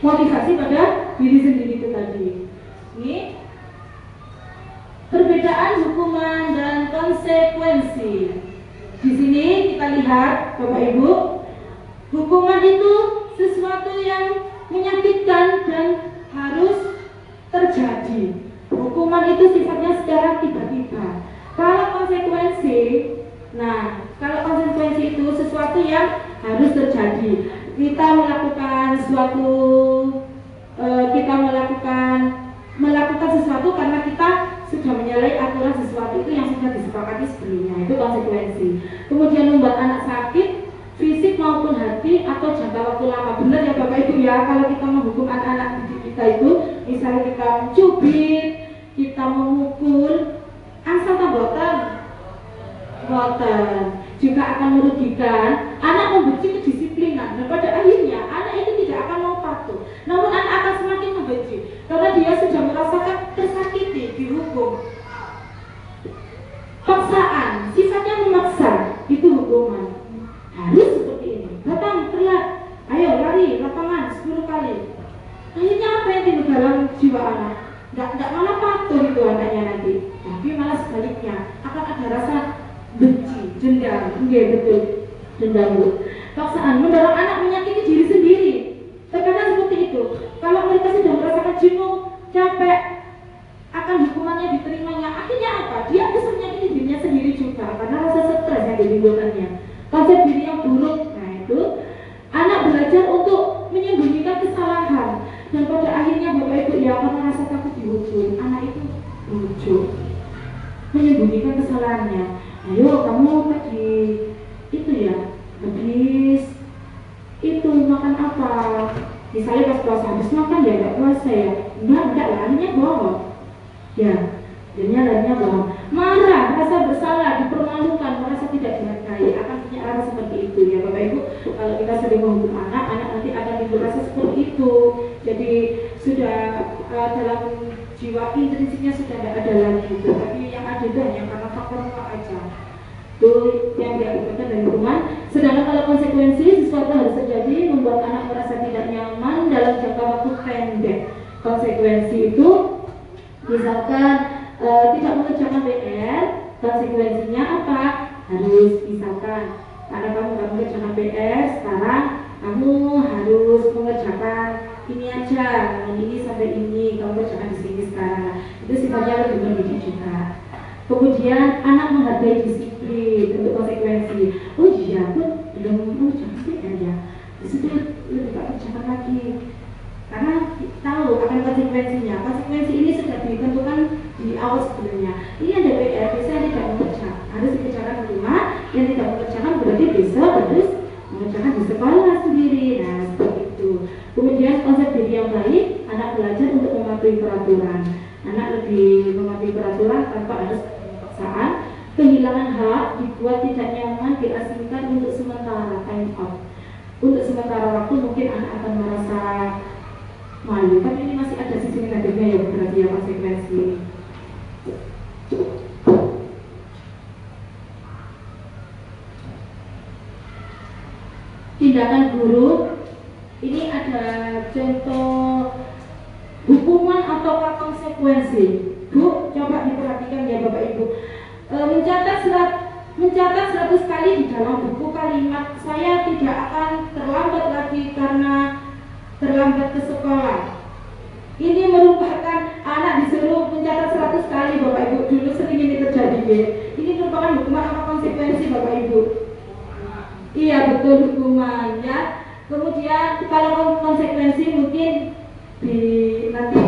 motivasi pada diri sendiri itu tadi. Ini perbedaan hukuman dan konsekuensi. Di sini kita lihat, Bapak Ibu, hukuman itu sesuatu yang menyakitkan dan harus terjadi. Hukuman itu sifatnya secara tiba-tiba. Kalau konsekuensi, kalau konsekuensi itu sesuatu yang harus terjadi. Kita melakukan sesuatu karena kita sudah menyalahi aturan sesuatu itu yang sudah disepakati sebelumnya, itu konsekuensi. Kemudian membuat anak sakit, fisik maupun hati atau jangka waktu lama. Benar ya Bapak Ibu ya, kalau kita menghukum anak-anak didik kita itu, misalnya kita mencubit, kita memukul, asal boten juga akan merugikan, anak membenci kedisiplinan, dan pada akhirnya anak itu tidak akan mau patuh, namun anak akan semakin membenci karena dia sudah merasakan tersakiti dihukum. Paksaan, sifatnya memaksa, itu hukuman. Harus seperti ini, datang, teriak, ayo lari, lapangan 10 kali. Akhirnya apa yang timbul dalam jiwa anak? Nggak malah patuh itu anaknya nanti, tapi malah sebaliknya akan ada rasa benci, dendam. Betul, dendam. Paksaan mendorong anak menyakiti diri sendiri. Terkadang seperti itu. Kalau mereka sudah merasakan jenuh, capek akan hukumannya diterimanya, akhirnya apa? Dia bisa menyakiti dirinya sendiri juga karena rasa stres yang ditimbulkannya, konsep diri yang buruk. Nah itu anak belajar untuk menyembunyikan kesalahan, dan pada akhirnya Bapak Ibu ya, karena rasa takut dihukum, anak itu lucu menyembunyikan kesalahannya. Ayo kamu tadi itu ya habis itu makan apa? Misalnya pas puasa habis makan ya nggak puasa ya? Enggak lah, akhirnya bohong. Ya, akhirnya bohong. Marah, merasa bersalah, dipermalukan, merasa tidak dihargai, akan punya arah seperti itu ya Bapak Ibu. kalau kita sering menghukum anak, anak nanti akan timbul rasa seperti itu. Jadi sudah dalam jiwa intrinsiknya sudah tidak ada lagi gitu. Tapi yang ada itu hanya karena faktor aja. Itu yang diakibatkan dari hukuman. Sedangkan kalau konsekuensi, sesuatu harus terjadi membuat anak merasa tidak nyaman dalam jangka waktu pendek. Konsekuensi itu misalkan tidak mengerjakan PR, konsekuensinya apa? Harus misalkan karena kamu nggak mengerjakan PR, sekarang kamu harus mengerjakan ini aja, ini sampai ini kamu kerjakan di sini sekarang. Itu sifatnya lebih mendidik juga. Kemudian anak menghargai disiplin untuk konsekuensi. Oh iya, aku belum mengerjakan PR ya. Disitu lebih tak kerjakan lagi. Karena tahu akan konsekuensinya. Konsekuensi ini sudah ditentukan di awal sebelumnya. Ini ada PR, biasanya tidak mengerjakan, harus dikerjakan di rumah. Yang tidak mengerjakan berarti besok harus mengerjakan di sekolah sendiri. Nah, seperti itu. Kemudian konsep diri yang baik, anak belajar untuk mematuhi peraturan. Anak lebih mematuhi peraturan tanpa harus paksaan. Kehilangan hak dibuat tidak nyaman, diasingkan untuk sementara, time out. Untuk sementara waktu mungkin anak akan merasa malu, tapi ini masih ada sisi negatifnya ya, berarti ya konsekuensi. Tindakan guru, ini ada contoh hukuman atau konsekuensi. Bu, coba diperhatikan ya Bapak Ibu. Mencatat 100 kali di dalam buku kalimat saya tidak akan terlambat lagi karena terlambat ke sekolah. Ini merupakan anak disuruh mencatat 100 kali Bapak Ibu. Dulu sering ini terjadi ya. Ini merupakan hukuman apa konsekuensi Bapak Ibu? Iya betul, hukuman ya. Kemudian kalau konsekuensi mungkin nanti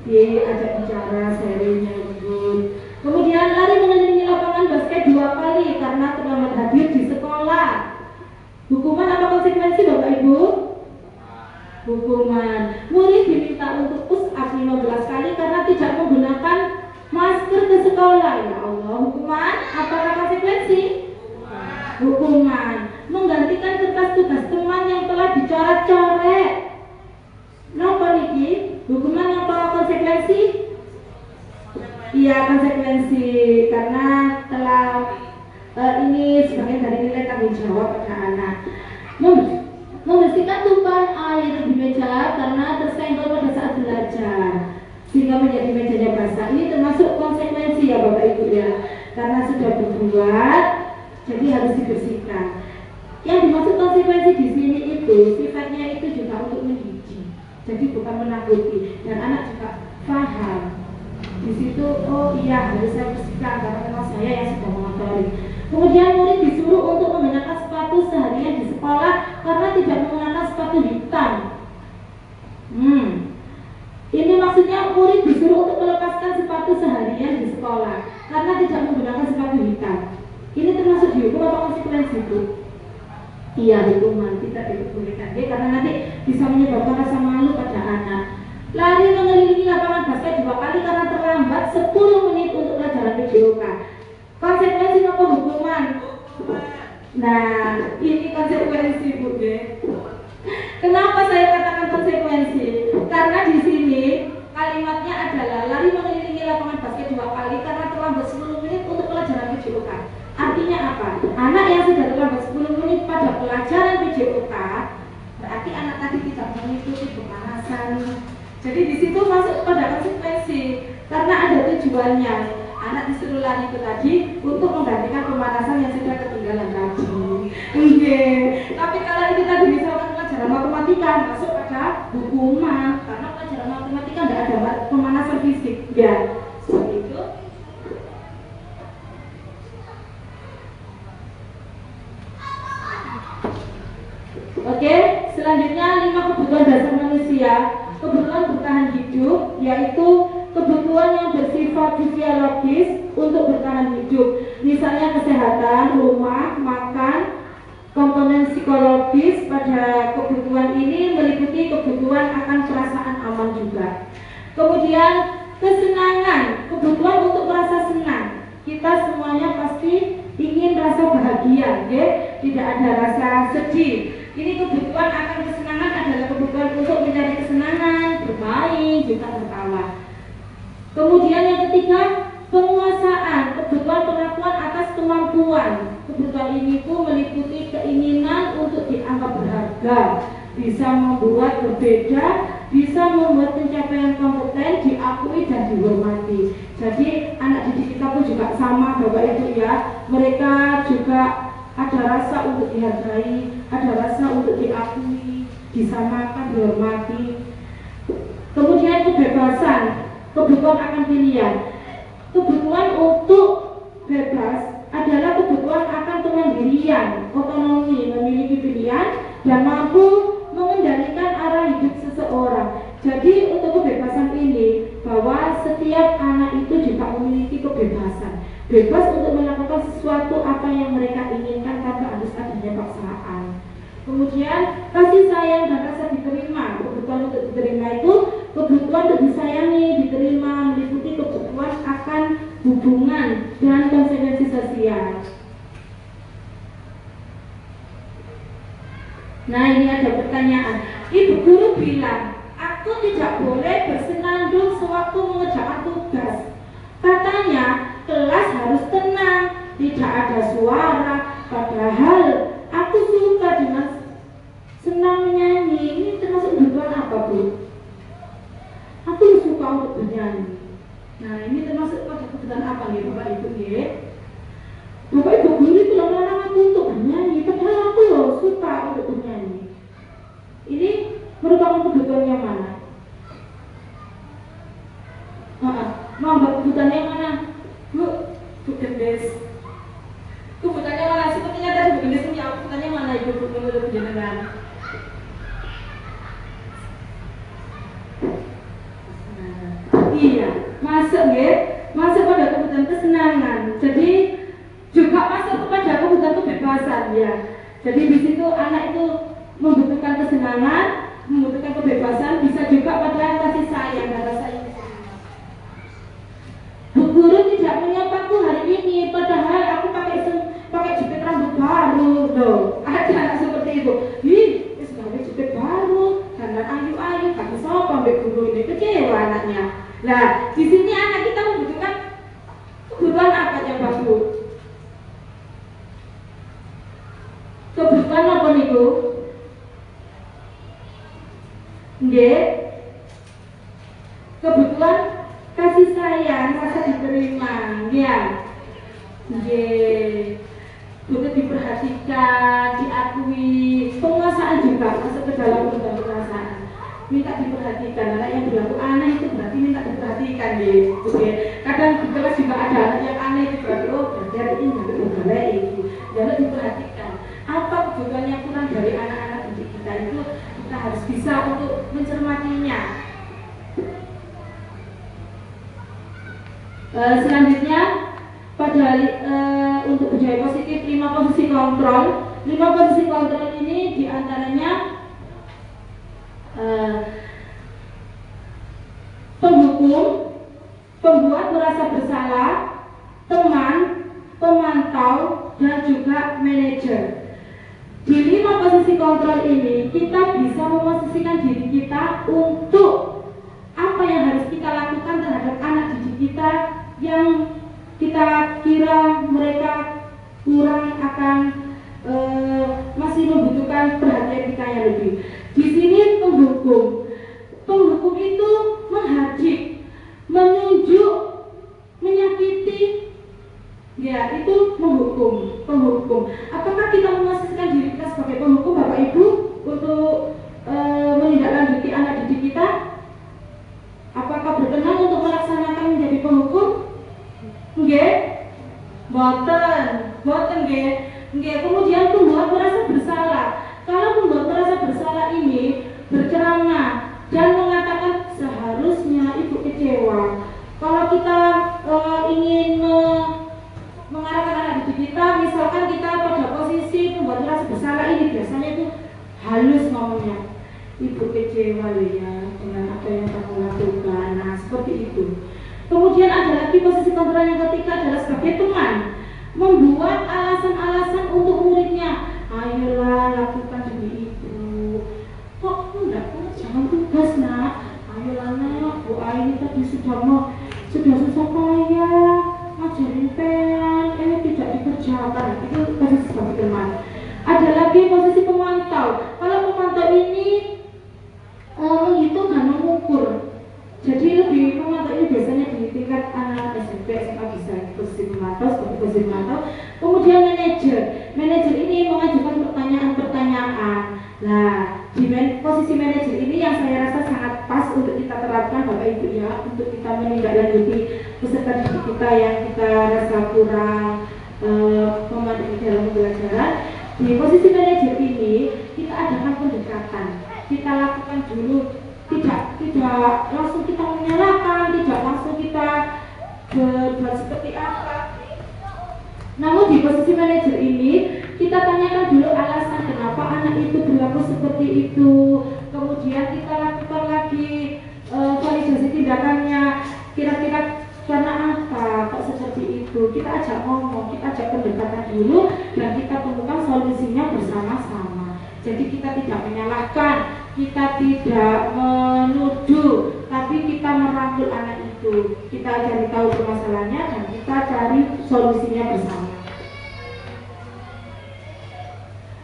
diajak bicara, sharingnya lembut. Kemudian lari mengelilingi lapangan basket 2 kali karena terlambat hadir di sekolah. Hukuman apa konsekuensi Bapak Ibu? Hukuman. Murid diminta untuk push up 15 kali karena tidak menggunakan masker ke sekolah. Ya Allah, hukuman apakah konsekuensi? Hukuman. Menggantikan kertas tugas teman yang telah dicoret-coret. Napa niki? Hukuman apa konsekuensi? Iya, konsekuensi karena telah ini sebagian dari nilai tanggung jawab pada anak. Membersihkan tumpahan air di meja karena tersenggol pada saat belajar sehingga menjadi mejanya basah. Ini termasuk konsekuensi ya Bapak Ibu ya, karena sudah berbuat jadi harus dibersihkan. Yang dimaksud konsekuensi di sini itu sifatnya itu juga untuk mendidik, jadi bukan menakuti, dan anak juga paham di situ. Oh iya, harus saya bersihkan karena memang saya yang sudah mengotori. Kemudian murid disuruh untuk mengenakan sepatu seharian di sekolah karena tidak menggunakan sepatu hitam. Ini maksudnya murid disuruh untuk melepaskan sepatu seharian di sekolah karena tidak menggunakan sepatu hitam. Ini termasuk dihukum atau konsekuensi itu? Iya, hukuman, tidak diperbolehkan karena nanti bisa menyebabkan rasa malu pada anak. Lari mengelilingi lapangan basket 2 kali karena terlambat 10 menit untuk pelajaran PJOK. Konsekuensi apa hukuman? Nah, ini konsekuensi Bu. Kenapa saya katakan konsekuensi? Karena di sini kalimatnya adalah lari mengelilingi lapangan basket 2 kali karena terlambat 10 menit untuk pelajaran PJOK. Artinya apa? Anak yang sudah terlambat 10 menit pada pelajaran PJOK, berarti anak tadi tidak mengikuti pemanasan. Jadi di situ masuk pada konsekuensi karena ada tujuannya. Anak disuruh lari itu tadi untuk menggantikan pemanasan yang sudah ketinggalan tadi. Tapi kalau ini tadi misalkan pelajaran matematika masuk pada hukuman karena pelajaran matematika tidak ada pemanasan fisik. Ya, seperti itu. Oke, selanjutnya 5 kebutuhan dasar manusia. Kebutuhan bertahan hidup yaitu kebutuhan yang bersifat fisiologis untuk bertahan hidup. Misalnya kesehatan, rumah, makan. Komponen psikologis pada kebutuhan ini meliputi kebutuhan akan perasaan aman juga. Kemudian kesenangan, kebutuhan untuk merasa senang. Kita semuanya pasti ingin rasa bahagia, ya? Tidak ada rasa sedih. Ini kebutuhan akan kesenangan adalah kebutuhan untuk mencari kesenangan, bermain, juga tertawa. Kemudian yang ketiga, penguasaan, kebutuhan pengakuan atas kemampuan. Kebutuhan ini pun meliputi keinginan untuk dianggap berharga, bisa membuat berbeda, bisa membuat pencapaian kompeten diakui dan dihormati. Jadi anak didik kita pun juga sama Bapak Ibu ya, mereka juga ada rasa untuk dihargai, ada rasa untuk diakui, disamakan, dihormati. Kemudian kebebasan, kebutuhan akan pilihan. Kebutuhan untuk bebas adalah kebutuhan akan kemandirian, otonomi, memiliki pilihan dan mampu mengendalikan arah hidup seseorang. Jadi untuk kebebasan ini, bahwa setiap anak itu juga memiliki kebebasan, bebas untuk melakukan sesuatu apa yang mereka inginkan tanpa harus adanya paksaan. Kemudian kasih sayang dan rasa diterima. Kebutuhan untuk diterima itu kebutuhan untuk disayangi, diterima, meliputi kebutuhan akan hubungan dan konsekuensi sosial. Nah, ini ada pertanyaan. Ibu guru bilang, aku tidak boleh bersenandung sewaktu mengerjakan tugas. Katanya kelas harus tenang, tidak ada suara. Padahal aku suka dengan senang menyanyi. Ini termasuk kebutuhan apa, Bu? Aku suka untuk bernyanyi. Nah, ini termasuk pada kebutuhan apa nih, Bapak Ibu ya? Bapak Ibu guru itu melarang aku untuk bernyanyi, padahal aku loh suka untuk bernyanyi. Ini merupakan kebutuhan yang mana? Mau kebutuhan yang mana? Bu Gendes. Kebutuhannya mana? Sepertinya tadi Bu Gendes punya kebutuhannya mana Ibu menurut jenengan? Iya, masuk ya, masuk pada kebutuhan kesenangan. Jadi juga masuk kepada kebutuhan kebebasan ya. Jadi di situ anak itu membutuhkan kesenangan, membutuhkan kebebasan, bisa juga pada kasih sayang dan rasa ingin. Bu guru tidak menyapaku hari ini, padahal aku pakai jepit rambut baru loh. Ada anak seperti itu. Sudah ada jepit baru, dandan ayu-ayu, kaki sopan Bu guru ini, kecewa anaknya. Nah, di sini anak kita membutuhkan kebutuhan apa ya Pak Bu? Kebutuhan apa nih Bu? Nggih. Kebutuhan kasih sayang, rasa diterima, ya. Nggih. Butuh diperhatikan, diakui, penguasaan juga masuk ke dalam kebutuhan penguasaan. Minta diperhatikan, anak yang berlaku aneh itu berarti minta diperhatikan ya. Kadang di kelas juga ada anak yang aneh itu berarti berarti hari ini nggak boleh itu. Jangan diperhatikan. Apa kebutuhan yang kurang dari anak-anak didik kita itu kita harus bisa untuk mencermatinya. Selanjutnya pada untuk budaya positif 5 posisi kontrol. 5 posisi kontrol ini diantaranya penghukum, pembuat merasa bersalah, teman, pemantau, dan juga manajer. Di 5 posisi kontrol ini kita bisa memposisikan diri kita untuk apa yang harus kita lakukan terhadap anak didik kita yang kita kira mereka kurang akan masih membutuhkan perhatian kita yang lebih. Di sini penghukum itu menghadik, menunjuk, menyakiti, ya itu penghukum. Apakah kita memposisikan diri kita sebagai penghukum Bapak Ibu untuk menindaklanjuti anak didik kita? Apakah berkenan untuk melaksanakan menjadi penghukum? Nggih, boten nggih. Kemudian pembuat merasa bersalah. Kalau pembuat merasa bersalah ini berceramah dan mengatakan seharusnya ibu kecewa. Kalau kita ingin mengarahkan anak didik kita, misalkan kita pada posisi pembuat merasa bersalah ini biasanya itu halus ngomongnya. Ibu kecewa ya dengan apa yang kamu lakukan. Nah seperti itu. Kemudian ada lagi posisi kontrol yang ketiga adalah sebagai teman, membuat alasan-alasan untuk muridnya. Ayolah lakukan demi sudah susah payah ngajarin PN, tidak dikerjakan. Itu posisi sebagai teman. Ada lagi posisi pemantau. Kalau pemantau ini menghitung dan mengukur. Jadi lebih pemantau ini biasanya di tingkat anak SMP, SMA bisa posisi pemantau, seperti posisi pemantau. Kemudian manajer ini mengajukan pertanyaan-pertanyaan. Nah, di posisi manajer ini yang saya rasa sangat pas untuk kita terapkan Bapak Ibu ya, untuk kita menindaklanjuti peserta didik kita yang kita rasa kurang memadai dalam pembelajaran. Di posisi manajer ini kita adakan pendekatan, kita lakukan dulu, tidak langsung kita menyalahkan, tidak langsung kita berbuat seperti apa. Namun di posisi manajer ini kita tanyakan dulu alasan kenapa anak itu berlaku seperti itu. Kemudian kita lakukan lagi validasi tindakannya. Kira-kira karena apa kok seperti itu? Kita ajak ngomong, kita ajak pendekatan dulu, dan kita temukan solusinya bersama-sama. Jadi kita tidak menyalahkan, kita tidak menuduh, tapi kita merangkul anak itu. Kita cari tahu permasalahannya dan kita cari solusinya bersama.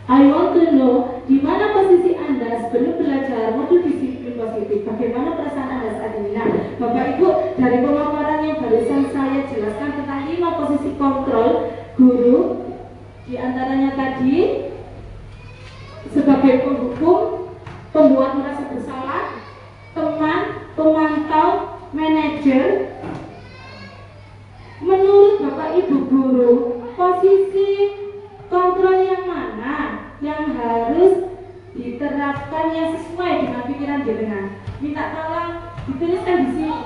I want to know di mana posisi Anda sebelum belajar modul disiplin positif. Bagaimana perasaan Anda saat ini? Nah, Bapak Ibu, dari pemaparan yang barusan saya jelaskan tentang 5 posisi kontrol guru, di antaranya tadi sebagai penghukum, pembuat merasa bersalah, teman, pemantau, manajer. Menurut Bapak Ibu guru, posisi kontrol yang mana yang harus diterapkan yang sesuai dengan pikiran jenengan? Minta tolong dituliskan di sini.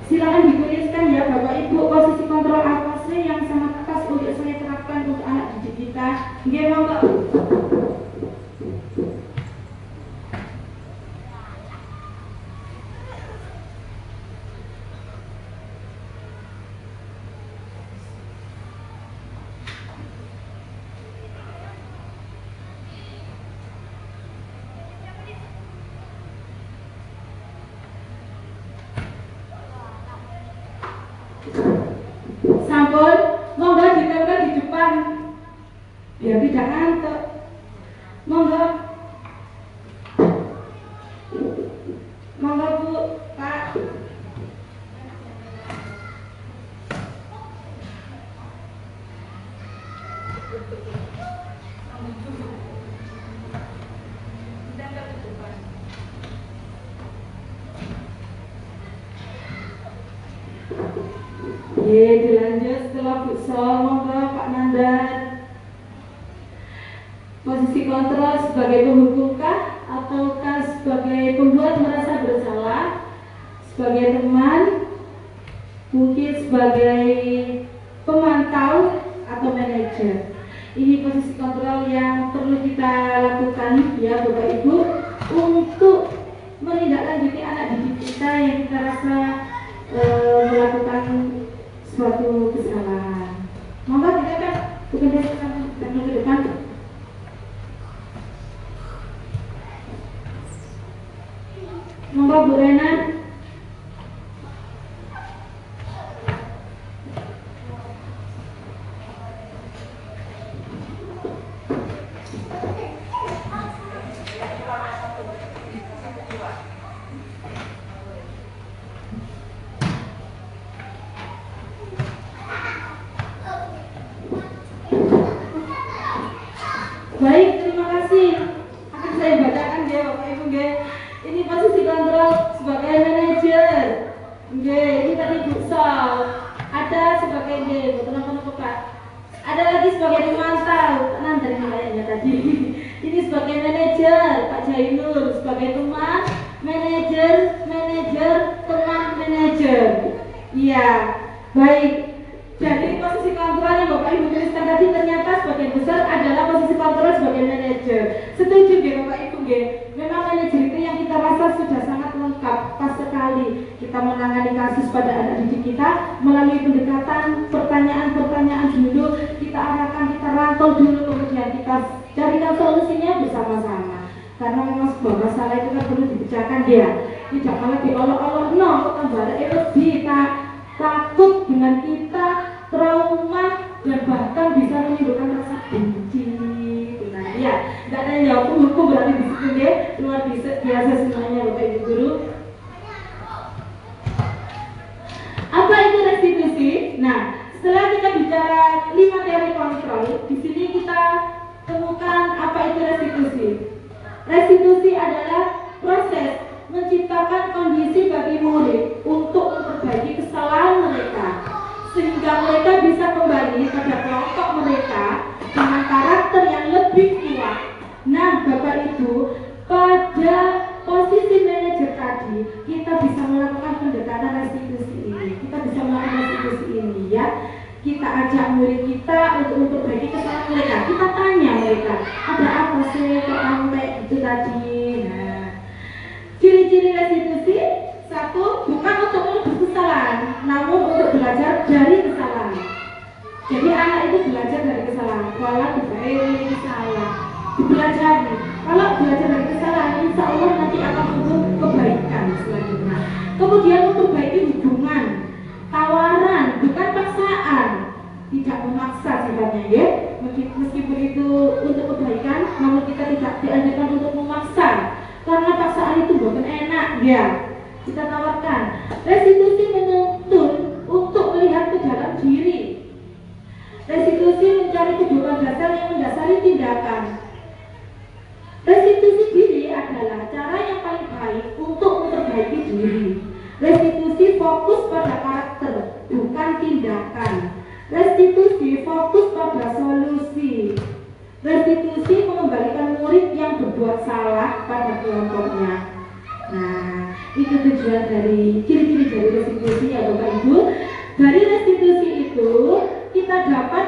Silakan dituliskan ya Bapak Ibu, posisi kontrol apa sih yang sangat pas untuk saya terapkan untuk anak didik kita. Nggih, monggo. Sampun, monggo ditempel di depan biar tidak ngantuk. Monggo, monggo Bu, Pak. Dilanjut setelah Bu Sol, monggo Pak Nandan. Posisi kontrol sebagai penghukumkah ataukah sebagai pembuat merasa bersalah, sebagai teman, mungkin sebagai pemantau atau manajer. Ini posisi kontrol yang perlu kita lakukan ya Bapak Ibu untuk menindaklanjuti anak didik kita yang kita rasa melakukan suatu kesalahan. Monggo kita kan bukan dari ke depan. Monggo Bu Rena. Ini tadi Bu Sol. Ada sebagai kenapa Pak? Ada lagi sebagai pemantau, dari kayaknya tadi. Ini sebagai manajer, Pak Jainur, sebagai teman, manajer, teman, manajer. Iya, baik. Jadi posisi kontrol yang Bapak Ibu tuliskan tadi ternyata sebagian besar adalah posisi kontrol sebagai manajer. Setuju ya Bapak Ibu ya? Memang manajer itu yang kita rasa sudah sangat lengkap, pas sekali kita menangani kasus pada anak didik kita melalui pendekatan pertanyaan-pertanyaan dulu, kita arahkan, kita rangkul dulu, kemudian kita carikan solusinya bersama-sama. Karena memang sebuah masalah itu kan perlu dipecahkan dia. Tidak malah diolok-olok, no, tambah lebih takut dengan kita, trauma, dan bahkan bisa menimbulkan rasa benci. Nah ya, tidak ada yang hukum berarti di situ ya, luar biasa semuanya Bapak Ibu Guru. Apa itu restitusi? Nah, setelah kita bicara 5 teori kontrol, di sini kita temukan apa itu restitusi. Restitusi adalah proses menciptakan kondisi bagi murid untuk memperbaiki kesalahan mereka sehingga mereka bisa kembali pada kelompok mereka dengan karakter yang lebih kuat. Nah, Bapak Ibu, pada posisi manajer tadi kita bisa melakukan pendekatan restitusi ini. Kita bisa melakukan restitusi ini ya. Kita ajak murid kita untuk memperbaiki kesalahan mereka. Kita tanya mereka, ada apa sih kok sampai itu tadi? Nah, ciri-ciri restitusi, satu, bukan untuk menebus kesalahan, namun untuk belajar dari kesalahan. Jadi anak itu belajar dari kesalahan. Kalau ini salah, dipelajari. Kalau belajar dari kesalahan, insya Allah nanti akan tumbuh kebaikan selanjutnya. Kemudian memperbaiki hubungan, tawaran, bukan paksaan. Tidak memaksa sifatnya ya. Meskipun itu untuk kebaikan, namun kita tidak dianjurkan untuk memaksa. Karena paksaan itu bukan enak ya. Kita tawarkan. Restitusi menuntun untuk melihat ke dalam diri. Restitusi mencari kebutuhan dasar yang mendasari tindakan. Restitusi diri adalah cara yang paling baik untuk memperbaiki diri. Restitusi fokus pada karakter, bukan tindakan. Restitusi fokus pada solusi. Restitusi mengembalikan murid yang berbuat salah pada kelompoknya. Nah, itu tujuan dari ciri-ciri dari restitusi ya Bapak Ibu. Dari restitusi itu kita dapat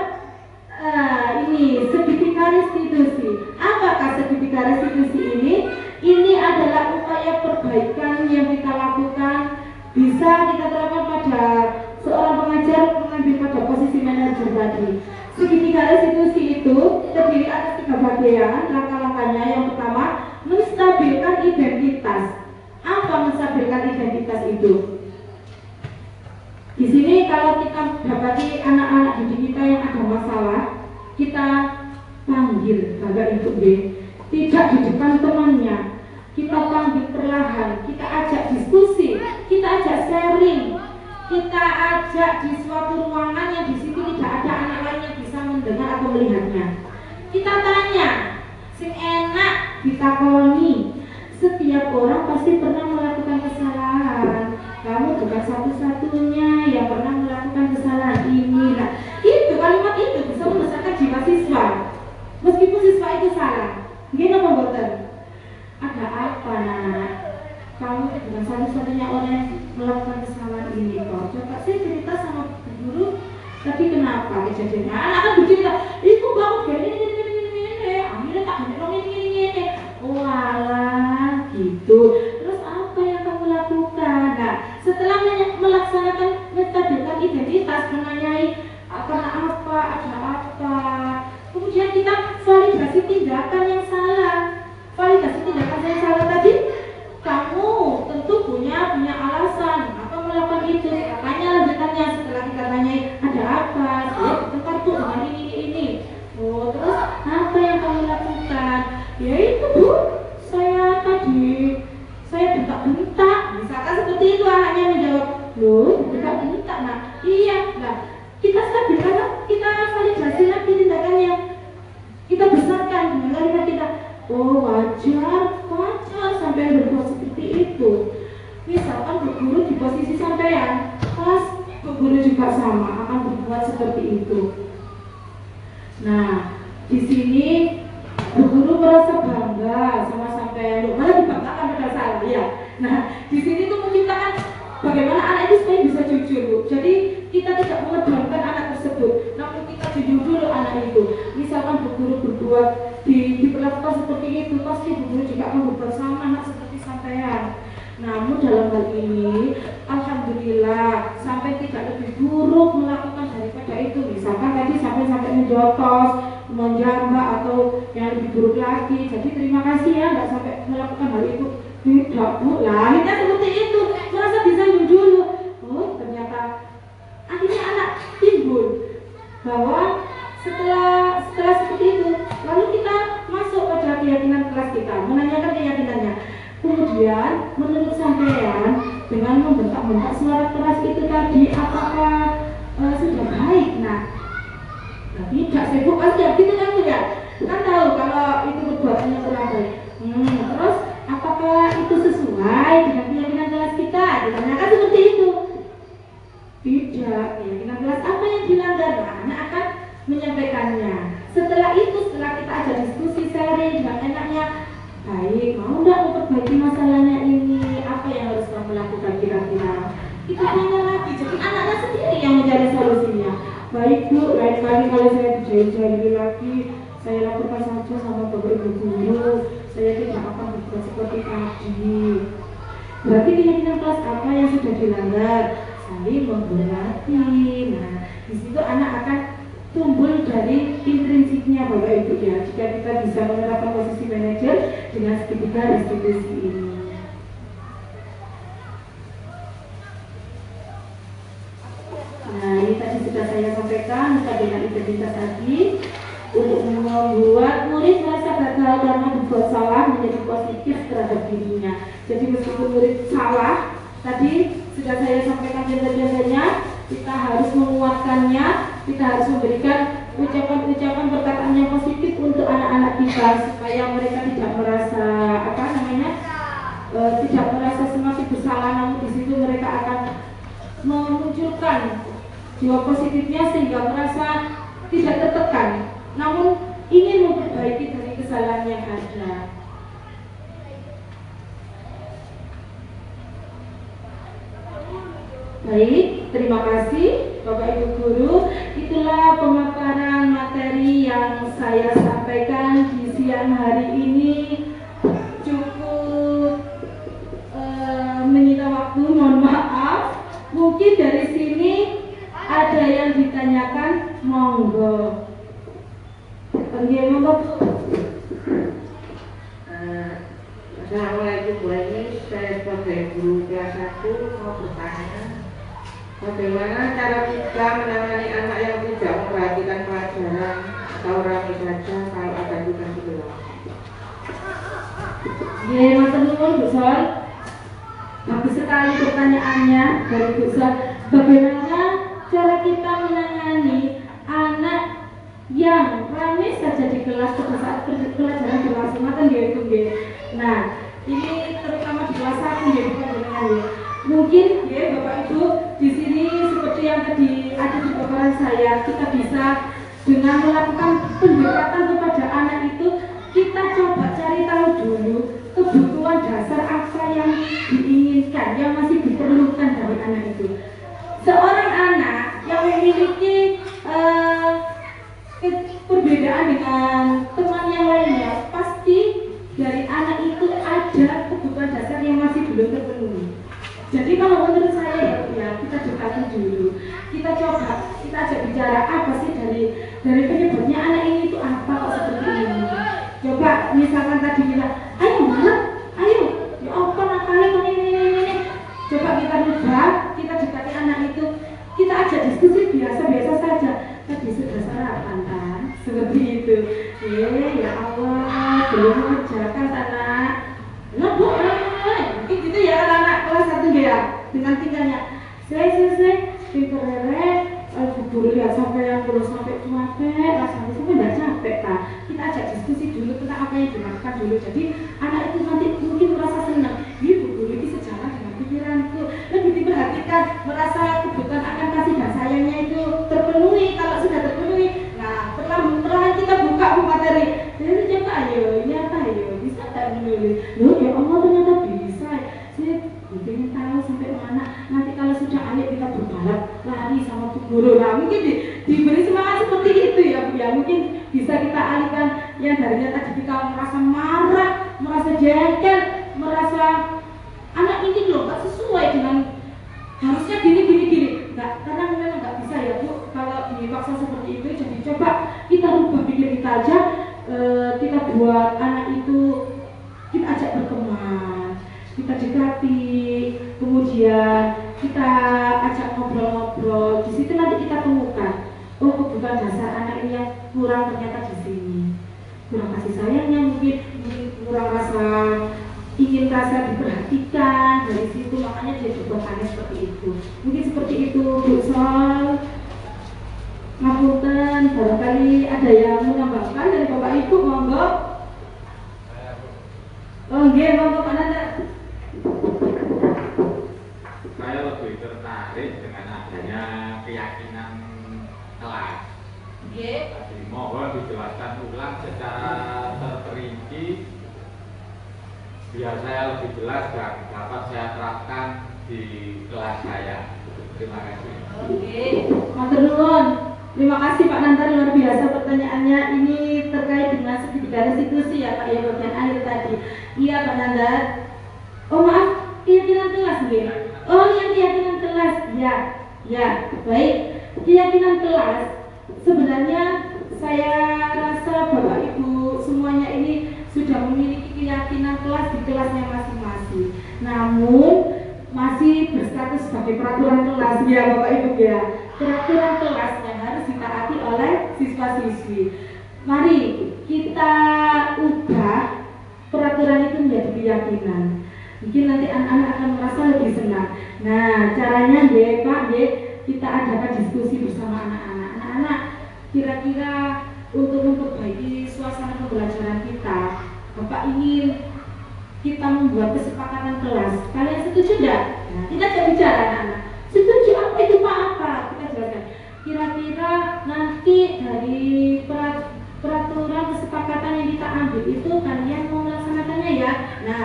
ini segitiga restitusi. Apakah segitiga restitusi ini? Ini adalah upaya perbaikan yang kita lakukan. Bisa kita terapkan pada seorang pengajar mengambil pada posisi manajer tadi. Segitiga restitusi itu terdiri atas 3 bagian. Langkah-langkahnya yang pertama, menstabilkan identitas. Apa menstabilkan identitas itu? Di sini kalau kita dapati anak-anak didik kita yang ada masalah, kita panggil Bapak Ibu B, tidak di depan temannya. Kita panggil perlahan, kita ajak diskusi, kita ajak sharing, kita ajak di suatu ruangan yang di situ tidak ada anak lain yang bisa mendengar atau melihatnya. Kita tanya, sing enak ditakoni. Setiap orang pasti pernah melakukan kesalahan. Kamu bukan satu-satunya yang pernah melakukan kesalahan ini. Nah, itu kalimat itu bisa membesarkan jiwa siswa. Meskipun siswa itu salah, gini membuatkan. Ada apa nak? Kamu bukan satu-satunya orang yang melakukan kesalahan ini kok. Coba saya cerita sama guru. Tapi kenapa kejadiannya? Anak kan bercerita, itu bangun dari ini. Akhirnya tak ada orang ini. Walah, gitu. Terus apa yang kamu lakukan? Nah, setelah melaksanakan menstabilkan identitas, menanyai karena apa, ada apa. Kemudian kita validasi tindakan yang salah. Validasi tindakan yang salah tadi, kamu tentu punya alasan apa melakukan itu. Makanya lanjutannya setelah kita tanyai ada apa, saya bertengkar tuh dengan ini. Oh, terus apa yang kamu lakukan? Ya itu Bu, saya bentak-bentak. Misalkan seperti itu anaknya menjawab, loh bentak-bentak nak. Iya, nah kita stabilkan, kita validasi lagi tindakannya. Kita besarkan dengan kalimat kita, kondisi sampean, pas Bu Guru juga sama akan berbuat seperti itu. Nah, di sini Bu Guru merasa bangga sama sampean, malah dibanggakan pada saya. Nah, di sini tuh menciptakan bagaimana anak itu supaya bisa jujur, Bu. Jadi kita tidak mengorbankan anak tersebut, namun kita jujur dulu anak itu. Misalkan Bu Guru berbuat diperlakukan seperti itu, pasti Bu Guru juga akan berbuat sama anak seperti sampean. Namun dalam hal ini, alhamdulillah sampai tidak lebih buruk melakukan daripada itu. Misalkan tadi sampai menjotos, menjambak atau yang lebih buruk lagi. Jadi terima kasih ya, nggak sampai melakukan hal itu. Tidak Bu, lah kita seperti itu merasa bisa dulu. Oh ternyata akhirnya anak timbul bahwa setelah seperti itu, lalu kita masuk pada keyakinan kelas kita, menanyakan keyakinannya. Kemudian menurut sampean dengan membentak-bentak suara keras itu tadi apakah sudah baik? Nah, tidak sibuk aja gitu kan ya? Kan tahu kalau itu perbuatannya kurang baik. Terus apakah itu sesuai dengan keyakinan kelas kita? Ditanyakan seperti itu. Tidak, keyakinan kelas apa yang dilanggar? Nah, anak akan menyampaikannya. Setelah itu, setelah kita ajak diskusi sharing dengan enaknya, baik, mau nggak memperbaiki masalahnya ini? Apa yang harus kamu lakukan kira-kira? Kita tanya lagi, jadi anaknya sendiri yang mencari solusinya. Baik Bu, lain kali kalau saya dijahili lagi, saya lakukan saja sama Bapak Ibu Guru. Saya tidak akan berbuat seperti tadi. Berarti keyakinan kelas apa yang sudah dilanggar? Saling menghormati. Nah, di situ anak akan tumbuh dari intrinsiknya Bapak Ibu ya. Jika kita bisa menerapkan posisi manajer dengan segitiga restitusi ini. Nah, ini tadi sudah saya sampaikan dengan identitas tadi untuk membuat murid merasa gagal karena berbuat salah menjadi positif terhadap dirinya. Jadi meskipun murid salah, tadi sudah saya sampaikan contoh-contohnya, kita harus menguatkannya, kita harus memberikan ucapan-ucapan perkataan yang positif untuk anak-anak kita supaya mereka tidak merasa tidak merasa semakin bersalah, namun di situ mereka akan memunculkan jiwa positifnya sehingga merasa tidak tertekan, namun ingin memperbaiki dari kesalahan yang ada. Baik, terima kasih Bapak Ibu Guru. Itulah pemaparan materi yang saya sampaikan di siang hari ini. Cukup menyita waktu, mohon maaf. Mungkin dari sini ada yang ditanyakan, monggo. Monggo. Assalamualaikum Bu Eni, saya sebagai guru kelas 1 mau bertanya, bagaimana cara kita menangani anak yang tidak memperhatikan pelajaran atau rapi saja kalau ada tugas di kelas? Ya, matur nuwun Bu Sol. Bagus sekali pertanyaannya dari Bu Sol. Bagaimana cara kita menangani anak yang rame saja di kelas pada saat pelajaran berlangsung? Nah, ini terutama di kelas 1 ya, bukan dengan ya. Mungkin ya Bapak Ibu di sini seperti yang tadi ada di paparan saya, kita bisa dengan melakukan pendekatan kepada anak itu, kita coba cari tahu dulu kebutuhan dasar apa yang diinginkan, yang masih diperlukan dari anak itu. Seorang anak yang memiliki perbedaan dengan teman yang lainnya, pasti dari anak itu ada kebutuhan dasar yang masih belum terpenuhi. Jadi kalau menurut saya ya kita dekati dulu, kita coba, kita ajak bicara apa sih dari penyebabnya anak ini itu apa kok seperti ini. Coba misalkan tadi bilang, ayo marah, ayo, ya apa nakalnya ini. Coba kita rubah, kita dekati anak itu, kita ajak diskusi biasa-biasa saja. Tadi sudah sarapan kan, seperti itu. Ya Allah, belum mengerjakan anak. Nah Bu, gitu ya anak kelas 1 ya, dengan tinggalnya. Saya pinter-rere, guru lihat sampai yang perlu sampai capek, rasanya sampai nggak capek kan. Kita ajak diskusi dulu tentang apa yang dilakukan dulu. Jadi anak itu nanti mungkin merasa senang. Bu guru ini sejalan dengan pikiranku, lebih diperhatikan. ketika merasa kebutuhan akan kasih dan sayangnya itu terpenuhi, kalau sudah terpenuhi, nah perlahan kita buka materi. Jadi coba ayo, ini apa ayo, bisa tak menulis? Loh ya Allah ternyata bisa. Saya ingin tahu sampai mana. Nanti kalau sudah ayo kita berbalap lari sama guru. Nah mungkin diberi semangat seperti itu ya Bu ya. Mungkin bisa kita alihkan yang darinya tadi kita merasa marah, merasa jengkel, merasa anak ini loh gak sesuai dengan harusnya gini. Nggak, karena memang nggak bisa ya Bu kalau dipaksa seperti itu. Jadi coba kita rubah pikir kita aja, kita buat anak itu, kita ajak berteman, kita dekati, kemudian kita ajak ngobrol-ngobrol. Di situ nanti kita temukan, oh kebutuhan dasar anak ini yang kurang ternyata di sini, kurang kasih sayangnya, mungkin kurang ingin rasa diperhatikan dari situ, makanya dia berbuatannya seperti itu. Mungkin seperti itu Bu Sol. Ngapunten, barangkali ada yang menambahkan dari Bapak Ibu, monggo. Oh nggih, monggo Pak Nanda. Saya lebih tertarik dengan adanya keyakinan kelas. Nggih. Tadi mohon dijelaskan ulang secara terperinci biar saya lebih jelas dan dapat saya terapkan di kelas saya. Terima kasih. Oke, matur nuwun. Terima kasih Pak Nantar, luar biasa pertanyaannya. Ini terkait dengan segitiga restitusi ya Pak ya, bagian akhir tadi. Iya Pak Nantar. Oh maaf, keyakinan kelas nggih. Oh iya keyakinan kelas. Ya, baik. Keyakinan kelas sebenarnya saya rasa Bapak Ibu semuanya ini sudah memiliki keyakinan kelas di kelasnya masing-masing. Namun masih berstatus sebagai peraturan kelas ya Bapak Ibu ya. Peraturan kelas yang harus ditaati oleh siswa-siswi. Mari kita ubah peraturan itu menjadi keyakinan. Mungkin nanti anak-anak akan merasa lebih senang. Nah, caranya deh Pak, kita adakan diskusi bersama anak-anak. Anak-anak, kira-kira untuk memperbaiki suasana pembelajaran kita, Bapak ingin kita membuat kesepakatan kelas. Kalian setuju tidak? Nah, kita coba bicara anak-anak. Setuju apa itu Pak apa? Kita jelaskan. Kira-kira nanti dari peraturan kesepakatan yang kita ambil itu kalian mau melaksanakannya ya. Nah,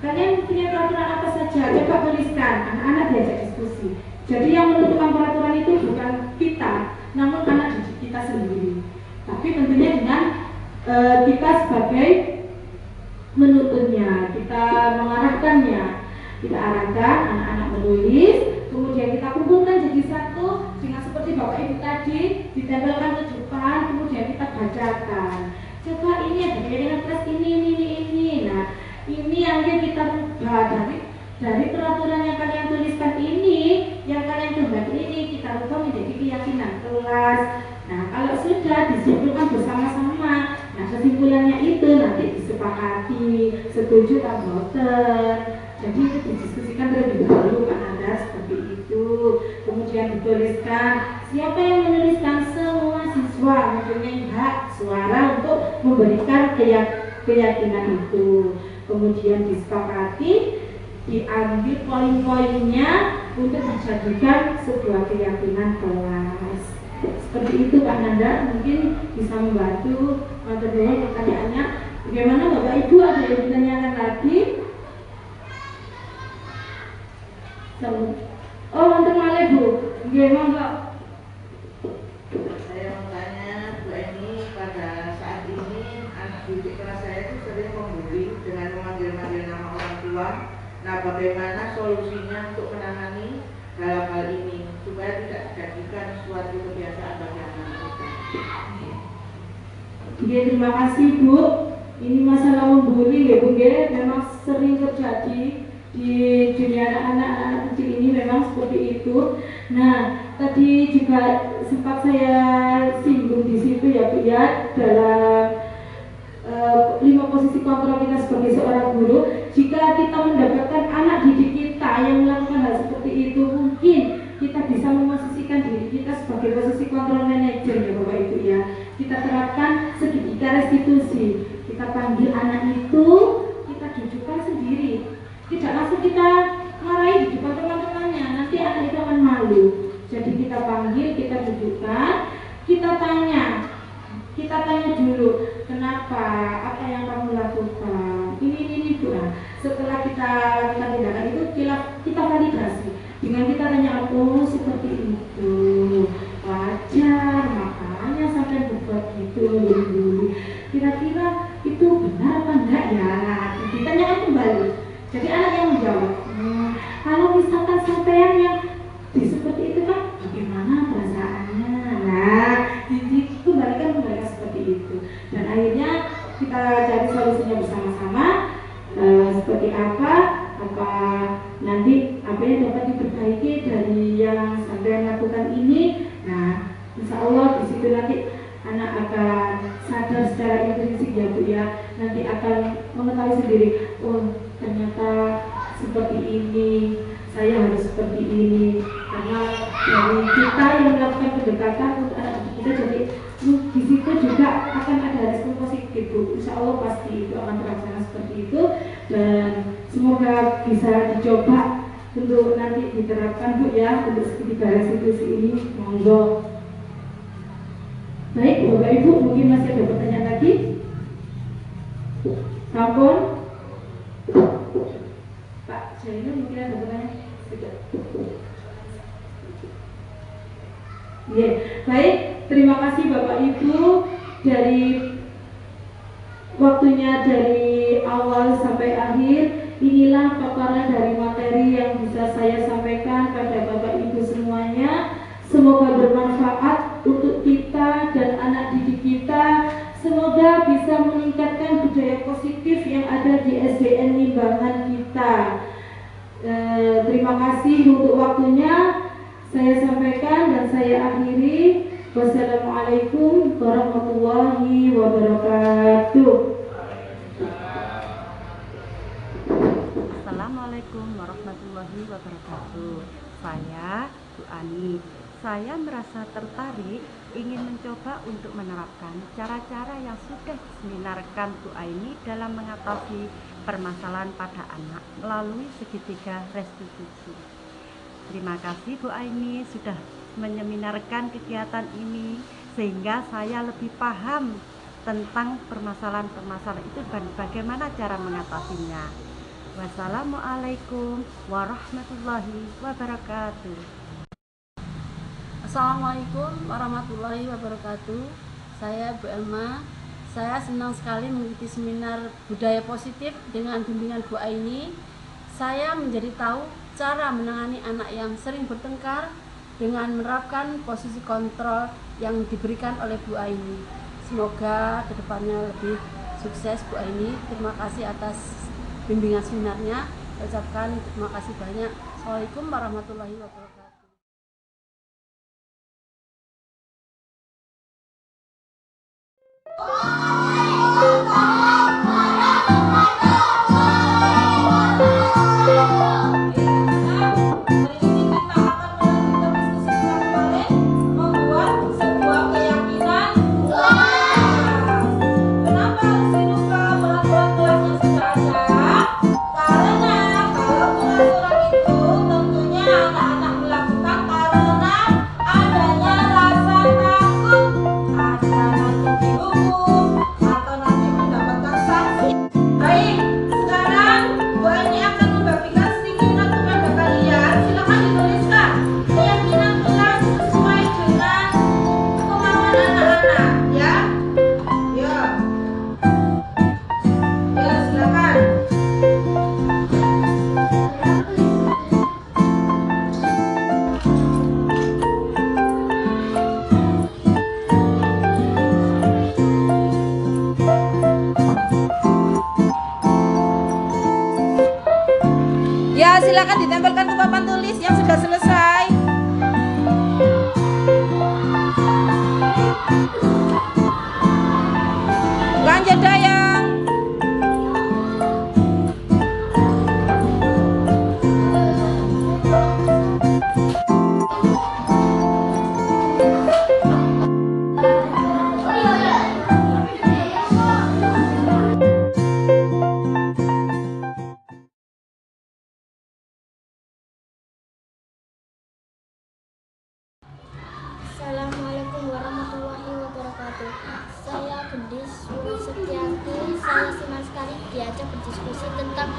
kalian punya peraturan apa saja? Coba tuliskan. Anak-anak diajak diskusi. Jadi yang menentukan peraturan itu bukan kita, namun anak didik kita sendiri. Tapi tentunya dengan kita sebagai menuntunnya, kita mengarahkannya, kita arahkan anak-anak menulis, kemudian kita kumpulkan jadi satu dengan seperti Bapak Ibu tadi, ditempelkan ke depan, kemudian kita bacakan. Coba ini ada dengan kelas ini. Nah, ini yang kita rubah dari peraturan yang kalian tuliskan ini, yang kalian kehendaki ini kita rubah menjadi keyakinan kelas. Nah, kalau sudah disimpulkan bersama-sama, nah kesimpulannya itu nanti disepakati, setuju tak boten. Jadi itu didiskusikan terlebih dahulu Pak Nanda seperti itu. Kemudian dituliskan, siapa yang menuliskan? Semua siswa mempunyai hak suara untuk memberikan keyakinan itu. Kemudian disepakati, diambil poin-poinnya untuk dijadikan sebuah keyakinan kelas. Seperti itu Pak Nanda, mungkin bisa membantu. Kedua pertanyaannya, bagaimana Bapak Ibu, ada yang ditanyakan lagi? Oh, untuk malih Bu, gimana? Saya mau tanya Bu Eni, pada saat ini anak didik kelas saya itu sering membuli dengan memanggil-manggil nama orang tua. Nah, bagaimana solusinya untuk menangani hal ini supaya tidak dijadikan suatu kebiasaan bagi anak kita? Oke, terima kasih Bu. Ini masalah membuli ya Bu, memang sering terjadi di dunia anak-anak kecil ini, memang seperti itu. Nah, tadi juga sempat saya singgung di situ ya Bu ya, dalam 5 posisi kontrol kita sebagai seorang guru. Jika kita mendapatkan anak didik kita yang melakukan hal seperti itu, mungkin kita bisa memosisikan diri kita sebagai posisi kontrol manajer ya Bapak Ibu ya. Kita terapkan segitiga restitusi. Kita panggil anak itu, kita dudukkan sendiri. Tidak langsung kita marahi di depan teman-temannya. Nanti anak malu. Jadi kita panggil, kita tunjukkan, kita tanya dulu, kenapa, apa yang kamu lakukan, ini Bu. Setelah kita lakukan tindakan itu, kita validasi dengan kita tanya, oh seperti itu, wajar, makanya sampai berbuat gitu. Kira-kira itu benar apa enggak ya? Ditanyakan kembali. Jadi anak yang menjawab. Kalau misalkan sampean yang seperti itu kan, bagaimana perasaannya? Nah, kembalikan seperti itu. Dan akhirnya kita cari solusinya bersama-sama. Seperti apa nanti apa yang dapat diperbaiki dari yang sampean lakukan ini. Nah, insya Allah di situ nanti anak akan sadar secara intrinsik ya Bu ya, nanti akan mengetahui sendiri, oh ternyata seperti ini, saya harus seperti ini, karena dari kita yang melakukan pendekatan untuk anak kita, jadi di situ juga akan ada respon positif Bu. Insya Allah pasti itu akan terlaksana seperti itu, dan semoga bisa dicoba untuk nanti diterapkan Bu ya, untuk segitiga restitusi ini. Monggo. Baik, Bapak Ibu, mungkin masih ada pertanyaan lagi? Sampun? Pak Jainul mungkin ada pertanyaan? Tidak. Ya, baik, terima kasih Bapak Ibu dari waktunya dari awal sampai akhir. Inilah paparan dari materi yang bisa saya sampaikan pada Bapak Ibu semuanya. Semoga bermanfaat untuk kita dan anak didik kita. Semoga bisa meningkatkan budaya positif yang ada di SDN Limbangan kita. Terima kasih untuk waktunya. Saya sampaikan dan saya akhiri. Wassalamualaikum warahmatullahi wabarakatuh. Assalamualaikum warahmatullahi wabarakatuh. Saya Bu Ani. Saya merasa tertarik ingin mencoba untuk menerapkan cara-cara yang sudah diseminarkan Bu Aini dalam mengatasi permasalahan pada anak melalui segitiga restitusi. Terima kasih Bu Aini sudah menyeminarkan kegiatan ini sehingga saya lebih paham tentang permasalahan-permasalahan itu dan bagaimana cara mengatasinya. Wassalamualaikum warahmatullahi wabarakatuh. Assalamualaikum warahmatullahi wabarakatuh. Saya Bu Elma. Saya senang sekali mengikuti seminar budaya positif dengan bimbingan Bu Aini. Saya menjadi tahu cara menangani anak yang sering bertengkar dengan menerapkan posisi kontrol yang diberikan oleh Bu Aini. Semoga kedepannya lebih sukses Bu Aini. Terima kasih atas bimbingan seminarnya. Saya ucapkan terima kasih banyak. Assalamualaikum warahmatullahi wabarakatuh. Ya, silakan ditempelkan ke papan tulis yang sudah selesai. Lanjut Dayang.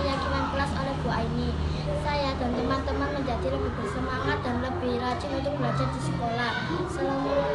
keyakinan kelas oleh Bu Aini. Saya dan teman-teman menjadi lebih bersemangat dan lebih rajin untuk belajar di sekolah. Assalamualaikum